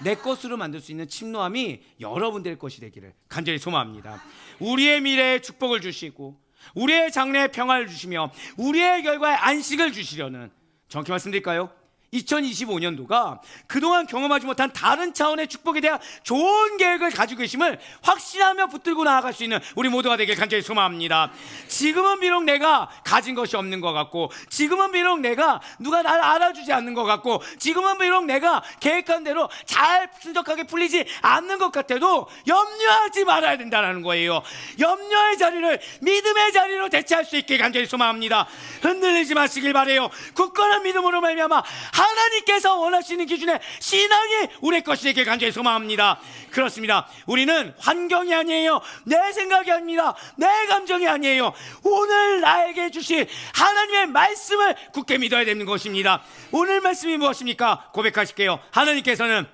내 것으로 만들 수 있는 침노함이 여러분들의 것이 되기를 간절히 소망합니다. 우리의 미래에 축복을 주시고 우리의 장래에 평화를 주시며 우리의 결과에 안식을 주시려는, 정확히 말씀드릴까요? 2025년도가 그동안 경험하지 못한 다른 차원의 축복에 대한 좋은 계획을 가지고 계심을 확신하며 붙들고 나아갈 수 있는 우리 모두가 되길 간절히 소망합니다. 지금은 비록 내가 가진 것이 없는 것 같고, 지금은 비록 내가 누가 나를 알아주지 않는 것 같고, 지금은 비록 내가 계획한 대로 잘 순적하게 풀리지 않는 것 같아도 염려하지 말아야 된다는 거예요. 염려의 자리를 믿음의 자리로 대체할 수 있게 간절히 소망합니다. 흔들리지 마시길 바라요. 굳건한 믿음으로 말미암아 하나님께서 원하시는 기준의 신앙이 우리의 것이 되길 간절히 소망합니다. 그렇습니다. 우리는 환경이 아니에요. 내 생각이 아닙니다. 내 감정이 아니에요. 오늘 나에게 주신 하나님의 말씀을 굳게 믿어야 되는 것입니다. 오늘 말씀이 무엇입니까? 고백하실게요. 하나님께서는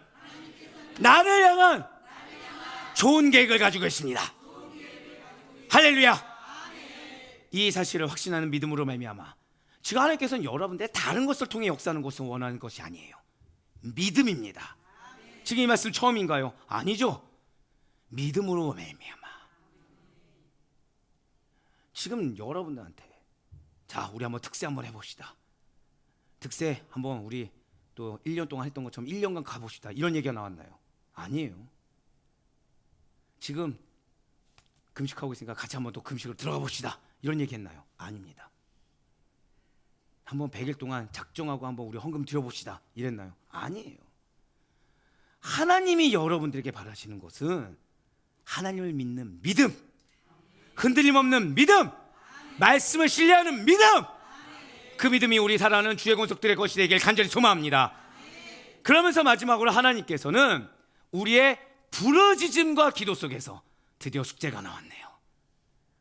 나를 향한 좋은 계획을 가지고 있습니다. 할렐루야. 이 사실을 확신하는 믿음으로 말미암아 지금 하나님께서는 여러분들의 다른 것을 통해 역사하는 것을 원하는 것이 아니에요. 믿음입니다. 지금 이 말씀 처음인가요? 아니죠. 믿음으로 말미암아. 지금 여러분들한테 자, 우리 한번 특세 한번 해봅시다. 특세 한번 우리 또 1년 동안 했던 것처럼 1년간 가봅시다. 이런 얘기가 나왔나요? 아니에요. 지금 금식하고 있으니까 같이 한번 또 금식으로 들어가 봅시다. 이런 얘기 했나요? 아닙니다. 한번 100일 동안 작정하고 한번 우리 헌금 드려봅시다. 이랬나요? 아니에요. 하나님이 여러분들에게 바라시는 것은 하나님을 믿는 믿음, 흔들림 없는 믿음, 말씀을 신뢰하는 믿음, 그 믿음이 우리 사랑하는 주의 권속들의 것이 되길 간절히 소망합니다. 그러면서 마지막으로 하나님께서는 우리의 부르짖음과 기도 속에서 드디어 숙제가 나왔네요.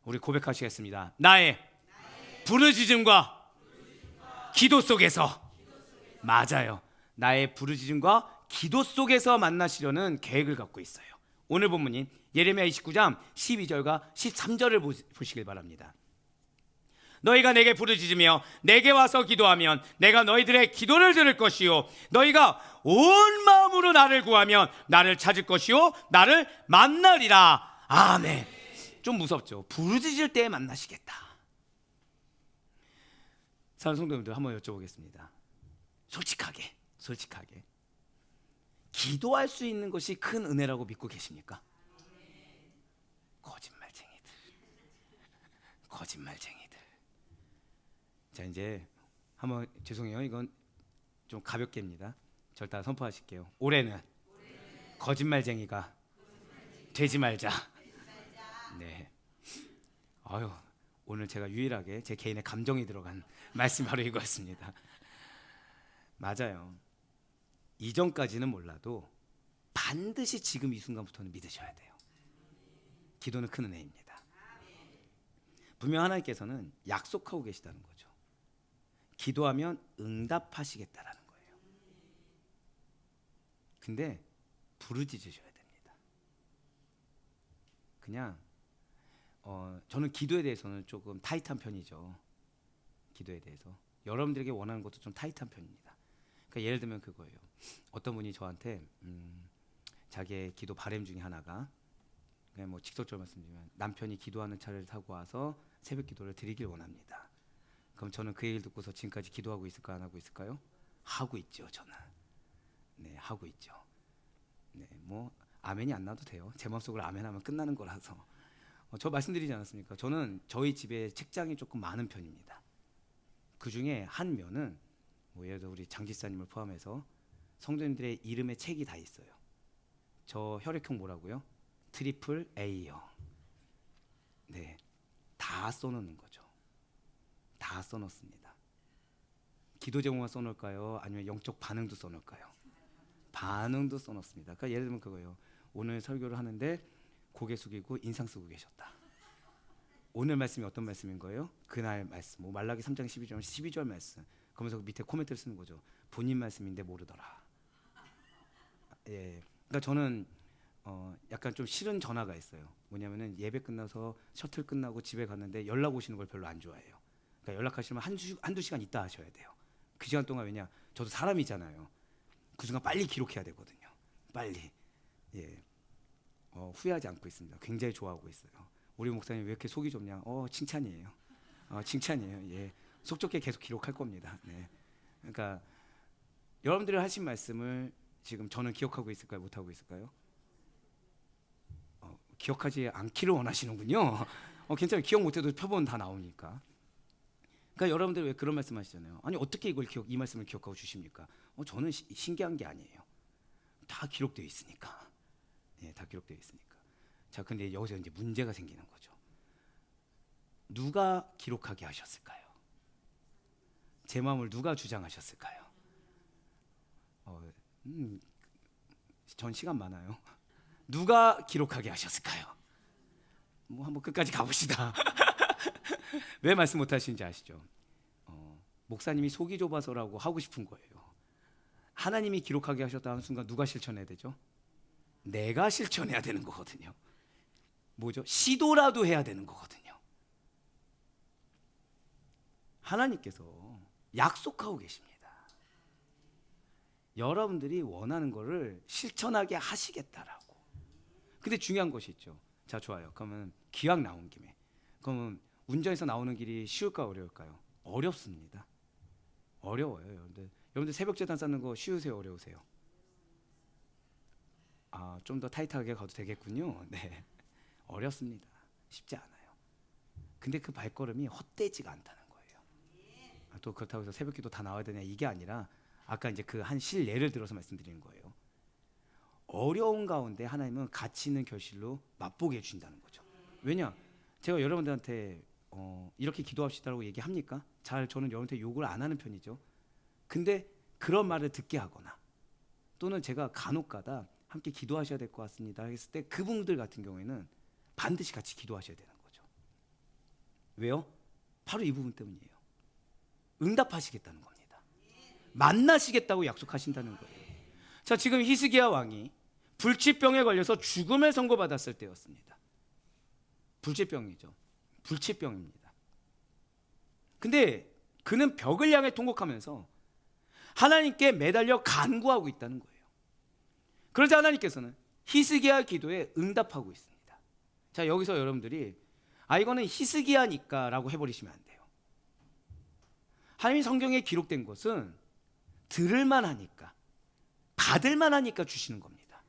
우리 고백하시겠습니다. 나의 부르짖음과 기도 속에서, 맞아요, 나의 부르짖음과 기도 속에서 만나시려는 계획을 갖고 있어요. 오늘 본문인 예레미야 29장 12절과 13절을 보시길 바랍니다. 너희가 내게 부르짖으며 내게 와서 기도하면 내가 너희들의 기도를 들을 것이요 너희가 온 마음으로 나를 구하면 나를 찾을 것이요 나를 만나리라. 아멘. 좀 무섭죠? 부르짖을 때 만나시겠다. 사랑하는 성도님들, 한번 여쭤보겠습니다. 솔직하게 기도할 수 있는 것이 큰 은혜라고 믿고 계십니까? 거짓말쟁이들. 자, 이제 한번 죄송해요. 이건 좀 가볍게입니다. 절 다 선포하실게요. 올해는 거짓말쟁이가 되지 말자. 네. 아유, 오늘 제가 유일하게 제 개인의 감정이 들어간 말씀 바로 이거였습니다. 맞아요. 이전까지는 몰라도 반드시 지금 이 순간부터는 믿으셔야 돼요. 기도는 큰 은혜입니다. 분명 하나님께서는 약속하고 계시다는 거죠. 기도하면 응답하시겠다라는 거예요. 근데 부르짖으셔야 됩니다. 그냥 저는 기도에 대해서는 조금 타이트한 편이죠. 기도에 대해서 여러분들에게 원하는 것도 좀 타이트한 편입니다. 그러니까 예를 들면 그거예요. 어떤 분이 저한테 자기의 기도 바람 중에 하나가, 그냥 뭐 직접적으로 말씀드리면 남편이 기도하는 차를 타고 와서 새벽 기도를 드리길 원합니다. 그럼 저는 그 얘기를 듣고서 지금까지 기도하고 있을까 안 하고 있을까요? 하고 있죠. 저는 네, 하고 있죠. 네, 뭐 아멘이 안 나도 돼요. 제 마음속으로 아멘하면 끝나는 거라서. 저 말씀드리지 않았습니까? 저는 저희 집에 책장이 조금 많은 편입니다. 그 중에 한 면은 뭐 예를 들어 우리 장지사님을 포함해서 성도님들의 이름의 책이 다 있어요. 저 혈액형 뭐라고요? 트리플 A형. 네, 다 써놓는 거죠. 다 써놓습니다. 기도 제목만 써놓을까요? 아니면 영적 반응도 써놓을까요? 반응도 써놓습니다. 그러니까 예를 들면 그거예요. 오늘 설교를 하는데 고개 숙이고 인상 쓰고 계셨다. 오늘 말씀이 어떤 말씀인 거예요? 그날 말씀. 뭐 말라기 3장 12절 말씀. 그러면서 밑에 코멘트를 쓰는 거죠. 본인 말씀인데 모르더라. 예. 그러니까 저는 약간 좀 싫은 전화가 있어요. 뭐냐면은 예배 끝나서 셔틀 끝나고 집에 갔는데 연락 오시는 걸 별로 안 좋아해요. 그러니까 연락하시면 한두 시간 있다 하셔야 돼요. 그 시간 동안 왜냐? 저도 사람이잖아요. 그 순간 빨리 기록해야 되거든요. 빨리. 예. 후회하지 않고 있습니다. 굉장히 좋아하고 있어요. 우리 목사님 왜 이렇게 속이 좁냐? 칭찬이에요. 칭찬이에요. 예. 속 좁게 계속 기록할 겁니다. 네. 그러니까 여러분들이 하신 말씀을 지금 저는 기억하고 있을까요? 못 하고 있을까요? 기억하지 않기를 원하시는군요. 괜찮아요. 기억 못해도 표본 다 나오니까. 그러니까 여러분들 왜 그런 말씀하시잖아요. 아니 어떻게 이 말씀을 기억하고 주십니까? 저는 신기한 게 아니에요. 다 기록되어 있으니까. 예, 다 기록되어 있으니까. 자, 근데 여기서 이제 문제가 생기는 거죠. 누가 기록하게 하셨을까요? 제 마음을 누가 주장하셨을까요? 전 시간 많아요. 누가 기록하게 하셨을까요? 뭐 한번 끝까지 가봅시다. 왜 말씀 못 하시는지 아시죠? 목사님이 속이 좁아서라고 하고 싶은 거예요. 하나님이 기록하게 하셨다는 순간 누가 실천해야 되죠? 내가 실천해야 되는 거거든요. 뭐죠? 시도라도 해야 되는 거거든요. 하나님께서 약속하고 계십니다. 여러분들이 원하는 거를 실천하게 하시겠다라고. 근데 중요한 것이 있죠. 자, 좋아요. 그러면 기왕 나온 김에, 그러면 운전해서 나오는 길이 쉬울까 어려울까요? 어렵습니다. 어려워요. 여러분들 새벽 제단 쌓는 거 쉬우세요, 어려우세요? 좀 더 타이트하게 가도 되겠군요. 네, 어렵습니다. 쉽지 않아요. 근데 그 발걸음이 헛되지가 않다는 거예요. 또 그렇다고 해서 새벽기도 다 나와야 되냐 이게 아니라 아까 이제 그 한 실례를 들어서 말씀드리는 거예요. 어려운 가운데 하나님은 가치 있는 결실로 맛보게 해주신다는 거죠. 왜냐? 제가 여러분들한테 이렇게 기도합시다라고 얘기합니까? 저는 여러분한테 욕을 안 하는 편이죠. 근데 그런 말을 듣게 하거나 또는 제가 간혹가다 함께 기도하셔야 될 것 같습니다 했을 때 그분들 같은 경우에는 반드시 같이 기도하셔야 되는 거죠. 왜요? 바로 이 부분 때문이에요. 응답하시겠다는 겁니다. 만나시겠다고 약속하신다는 거예요. 자, 지금 히스기야 왕이 불치병에 걸려서 죽음을 선고받았을 때였습니다. 불치병이죠. 불치병입니다. 근데 그는 벽을 향해 통곡하면서 하나님께 매달려 간구하고 있다는 거예요. 그러자 하나님께서는 히스기야 기도에 응답하고 있습니다. 자, 여기서 여러분들이 이거는 히스기야니까 라고 해버리시면 안 돼요. 하나님이 성경에 기록된 것은 들을만 하니까, 받을만 하니까 주시는 겁니다.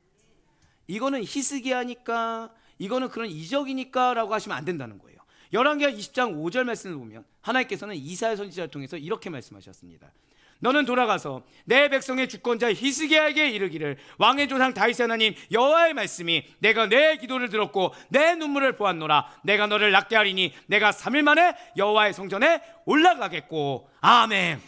이거는 히스기야니까, 이거는 그런 이적이니까 라고 하시면 안 된다는 거예요. 열왕기하 20장 5절 말씀을 보면 하나님께서는 이사야 선지자를 통해서 이렇게 말씀하셨습니다. 너는 돌아가서 내 백성의 주권자 히스기야에게 이르기를 왕의 조상 다윗의 하나님 여호와의 말씀이 내가 내 기도를 들었고 내 눈물을 보았노라. 내가 너를 낫게 하리니 내가 3일 만에 여호와의 성전에 올라가겠고. 아멘.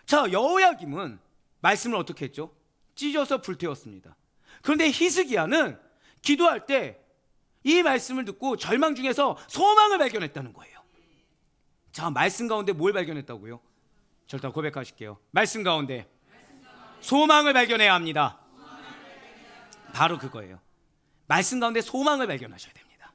자, 여호야김은 말씀을 어떻게 했죠? 찢어서 불태웠습니다. 그런데 히스기야는 기도할 때 이 말씀을 듣고 절망 중에서 소망을 발견했다는 거예요. 자, 말씀 가운데 뭘 발견했다고요? 절대 고백하실게요. 말씀 가운데 소망을 발견해야 합니다. 바로 그거예요. 말씀 가운데 소망을 발견하셔야 됩니다.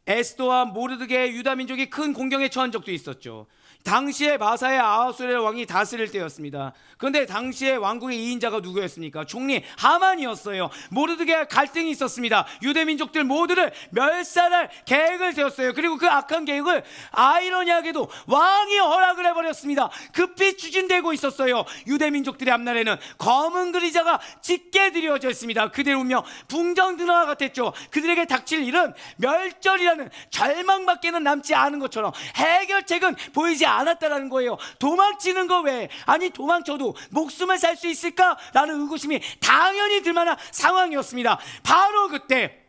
에스더와 모르드게 유다 민족이 큰 공경에 처한 적도 있었죠. 당시에 바사의 아하수에르 왕이 다스릴 때였습니다. 그런데 당시에 왕국의 2인자가 누구였습니까? 총리 하만이었어요. 모르드게와 갈등이 있었습니다. 유대 민족들 모두를 멸살할 계획을 세웠어요. 그리고 그 악한 계획을 아이러니하게도 왕이 허락을 해버렸습니다. 급히 추진되고 있었어요. 유대 민족들의 앞날에는 검은 그리자가 짙게 드리워져 있습니다. 그들의 운명 붕정드러와 같았죠. 그들에게 닥칠 일은 멸절이라는 절망밖에는 남지 않은 것처럼 해결책은 보이지 않았다라는 거예요. 도망치는 거 왜? 아니 도망쳐도 목숨을 살 수 있을까라는 의구심이 당연히 들만한 상황이었습니다. 바로 그때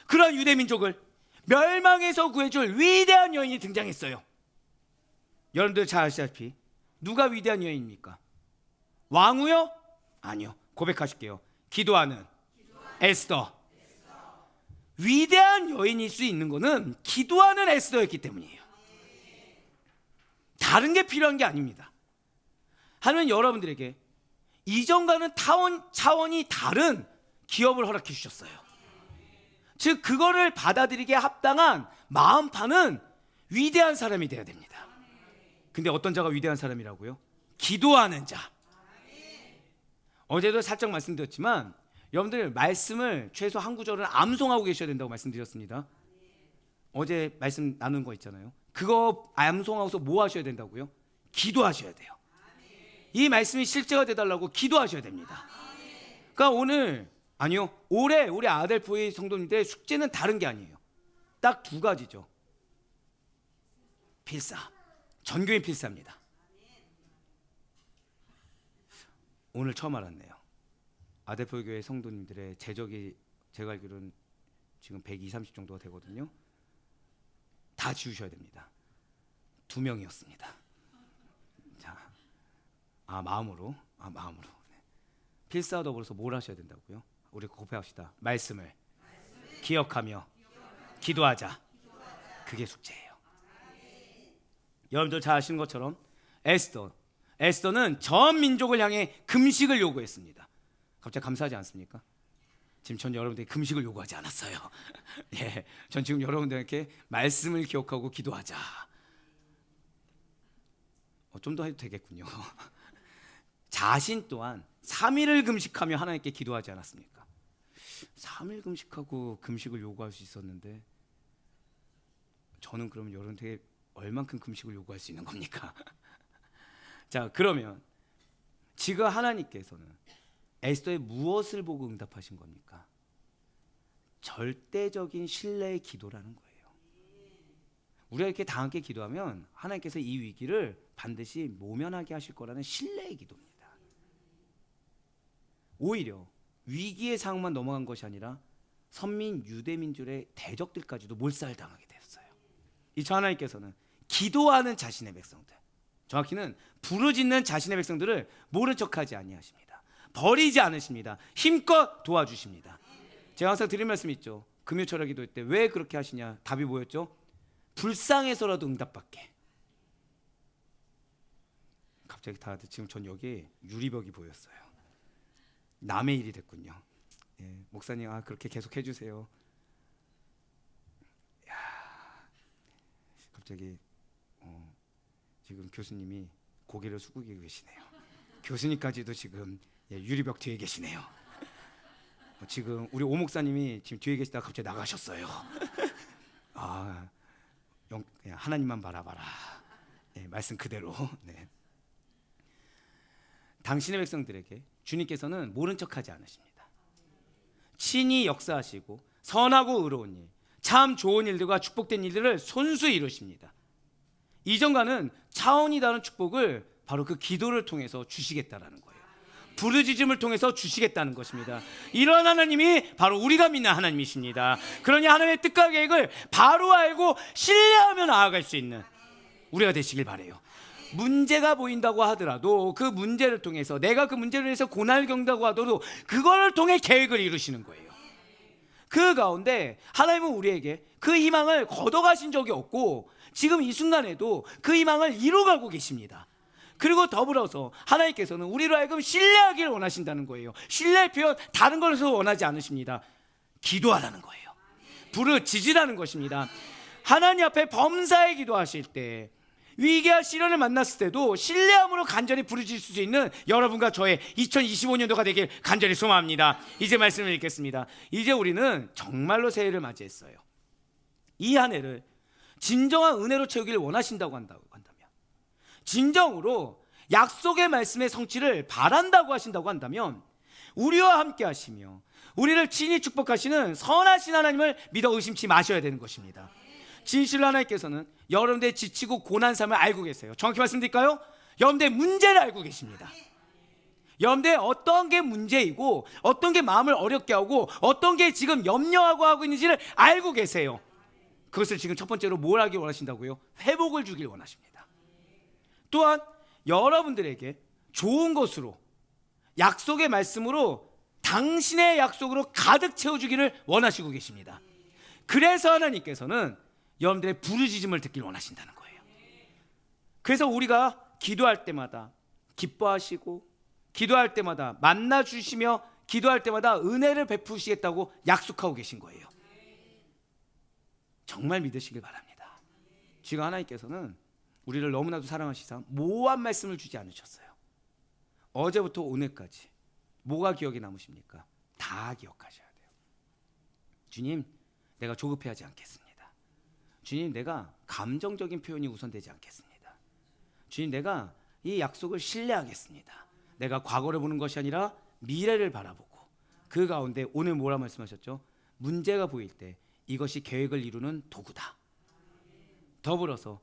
그런 유대 민족을 멸망에서 구해줄 위대한 여인이 등장했어요. 여러분들 잘 아시다시피 누가 위대한 여인입니까? 왕후요? 아니요. 고백하실게요. 기도하는 에스더. 위대한 여인일 수 있는 것은 기도하는 에스더였기 때문이에요. 다른 게 필요한 게 아닙니다. 하나님은 여러분들에게 이전과는 차원이 다른 기업을 허락해 주셨어요. 즉 그거를 받아들이기에 합당한 마음파는 위대한 사람이 되어야 됩니다. 근데 어떤 자가 위대한 사람이라고요? 기도하는 자. 어제도 살짝 말씀드렸지만 여러분들 말씀을 최소 한 구절은 암송하고 계셔야 된다고 말씀드렸습니다. 어제 말씀 나눈 거 있잖아요. 그거 암송하고서 뭐 하셔야 된다고요? 기도하셔야 돼요. 이 말씀이 실제가 되달라고 기도하셔야 됩니다. 그러니까 오늘 아니요 올해 우리 아델포의 성도님들의 숙제는 다른 게 아니에요. 딱 두 가지죠. 필사, 전교인 필사입니다. 오늘 처음 알았네요. 아델포 교회 성도님들의 재적이 제가 알기로는 지금 120, 30 정도가 되거든요. 다 지우셔야 됩니다. 2명이었습니다. 자, 마음으로. 네. 필사와 더불어서 뭘 하셔야 된다고요? 우리 고백합시다. 말씀을 기억하며 기도하자. 그게 숙제예요. 여러분들 잘 아시는 것처럼 에스더는 전 민족을 향해 금식을 요구했습니다. 갑자기 감사하지 않습니까? 지금 전 여러분들에게 금식을 요구하지 않았어요. 예, 전 지금 여러분들에게 말씀을 기억하고 기도하자. 좀 더 해도 되겠군요. 자신 또한 3일을 금식하며 하나님께 기도하지 않았습니까? 3일 금식하고 금식을 요구할 수 있었는데 저는 그러면 여러분들에게 얼만큼 금식을 요구할 수 있는 겁니까? 자, 그러면 지금 하나님께서는 에스더의 무엇을 보고 응답하신 겁니까? 절대적인 신뢰의 기도라는 거예요. 우리가 이렇게 당하게 기도하면 하나님께서 이 위기를 반드시 모면하게 하실 거라는 신뢰의 기도입니다. 오히려 위기의 상황만 넘어간 것이 아니라 선민 유대민족의 대적들까지도 몰살당하게 되었어요. 이처 하나님께서는 기도하는 자신의 백성들, 정확히는 부르짖는 자신의 백성들을 모른 척하지 아니하십니다. 버리지 않으십니다. 힘껏 도와주십니다. 제가 항상 드린 말씀 있죠. 금요철야 기도할 때 왜 그렇게 하시냐? 답이 뭐였죠? 불쌍해서라도 응답받게. 갑자기 다들 지금 전 여기 유리벽이 보였어요. 남의 일이 됐군요. 예, 목사님 그렇게 계속 해주세요. 야, 갑자기 지금 교수님이 고개를 숙이고 계시네요. 교수님까지도 지금 유리벽 뒤에 계시네요. 지금 우리 오 목사님이 지금 뒤에 계시다가 갑자기 나가셨어요. 그냥 하나님만 바라봐라. 네, 말씀 그대로. 네. 당신의 백성들에게 주님께서는 모른 척하지 않으십니다. 친히 역사하시고 선하고 의로운 일, 참 좋은 일들과 축복된 일들을 손수 이루십니다. 이전과는 차원이 다른 축복을 바로 그 기도를 통해서 주시겠다라는 거예요. 부르짖음을 통해서 주시겠다는 것입니다. 이런 하나님이 바로 우리가 믿는 하나님이십니다. 그러니 하나님의 뜻과 계획을 바로 알고 신뢰하며 나아갈 수 있는 우리가 되시길 바라요. 문제가 보인다고 하더라도 그 문제를 통해서 내가 그 문제를 위해서 고난을 겪는다고 하더라도 그거를 통해 계획을 이루시는 거예요. 그 가운데 하나님은 우리에게 그 희망을 걷어가신 적이 없고 지금 이 순간에도 그 희망을 이루어가고 계십니다. 그리고 더불어서 하나님께서는 우리로 하여금 신뢰하기를 원하신다는 거예요. 신뢰의 표현 다른 것을 원하지 않으십니다. 기도하라는 거예요. 부르짖으라는 것입니다. 하나님 앞에 범사에 기도하실 때, 위기와 시련을 만났을 때도 신뢰함으로 간절히 부르짖을 수 있는 여러분과 저의 2025년도가 되길 간절히 소망합니다. 이제 말씀을 읽겠습니다. 이제 우리는 정말로 새해를 맞이했어요. 이 한 해를 진정한 은혜로 채우기를 원하신다고 한다면, 진정으로 약속의 말씀의 성취를 바란다고 하신다고 한다면, 우리와 함께 하시며 우리를 친히 축복하시는 선하신 하나님을 믿어 의심치 마셔야 되는 것입니다. 진실로 하나님께서는 여러분들의 지치고 고난 삶을 알고 계세요. 정확히 말씀드릴까요? 여러분들의 문제를 알고 계십니다. 여러분들의 어떤 게 문제이고 어떤 게 마음을 어렵게 하고 어떤 게 지금 염려하고 하고 있는지를 알고 계세요. 그것을 지금 첫 번째로 뭘 하길 원하신다고요? 회복을 주길 원하십니다. 또한 여러분들에게 좋은 것으로, 약속의 말씀으로, 당신의 약속으로 가득 채워주기를 원하시고 계십니다. 그래서 하나님께서는 여러분들의 부르짖음을 듣길 원하신다는 거예요. 그래서 우리가 기도할 때마다 기뻐하시고, 기도할 때마다 만나주시며, 기도할 때마다 은혜를 베푸시겠다고 약속하고 계신 거예요. 정말 믿으시길 바랍니다. 지금 하나님께서는 우리를 너무나도 사랑하시사 모호한 말씀을 주지 않으셨어요. 어제부터 오늘까지 뭐가 기억에 남으십니까? 다 기억하셔야 돼요. 주님, 내가 조급해하지 않겠습니다. 주님, 내가 감정적인 표현이 우선되지 않겠습니다. 주님, 내가 이 약속을 신뢰하겠습니다. 내가 과거를 보는 것이 아니라 미래를 바라보고, 그 가운데 오늘 뭐라 말씀하셨죠? 문제가 보일 때 이것이 계획을 이루는 도구다. 더불어서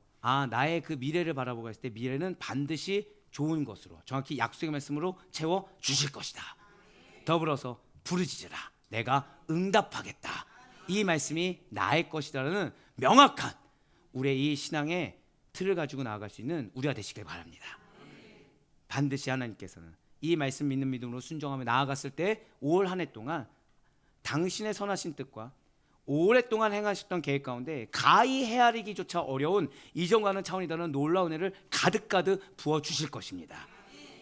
나의 그 미래를 바라보고 했을 때 미래는 반드시 좋은 것으로, 정확히 약속의 말씀으로 채워 주실 것이다. 더불어서 부르짖으라, 내가 응답하겠다. 이 말씀이 나의 것이다라는 명확한 우리의 이 신앙의 틀을 가지고 나아갈 수 있는 우리가 되시길 바랍니다. 반드시 하나님께서는 이 말씀 믿는 믿음으로 순종하며 나아갔을 때 올 한 해 동안 당신의 선하신 뜻과 오랫동안 행하셨던 계획 가운데 가히 헤아리기조차 어려운 이전과는 차원이 다른 놀라운 은혜를 가득가득 부어주실 것입니다.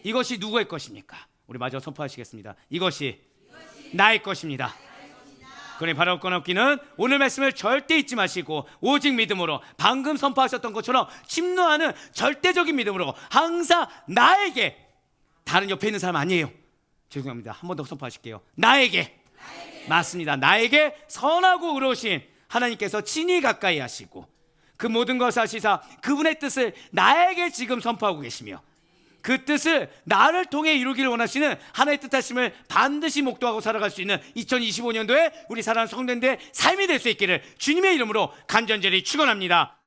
이것이 누구의 것입니까? 우리 마저 선포하시겠습니다. 이것이 나의 것입니다. 그러니 바로 끊었기는 오늘 말씀을 절대 잊지 마시고 오직 믿음으로, 방금 선포하셨던 것처럼 침노하는 절대적인 믿음으로 항상 나에게, 다른 옆에 있는 사람 아니에요. 죄송합니다. 한 번 더 선포하실게요. 나에게. 맞습니다. 나에게 선하고 의로우신 하나님께서 친히 가까이 하시고 그 모든 것을 하시사 그분의 뜻을 나에게 지금 선포하고 계시며, 그 뜻을 나를 통해 이루기를 원하시는 하나님의 뜻하심을 반드시 목도하고 살아갈 수 있는 2025년도에 우리 사랑하는 성도님들의 삶이 될 수 있기를 주님의 이름으로 간절히 축원합니다.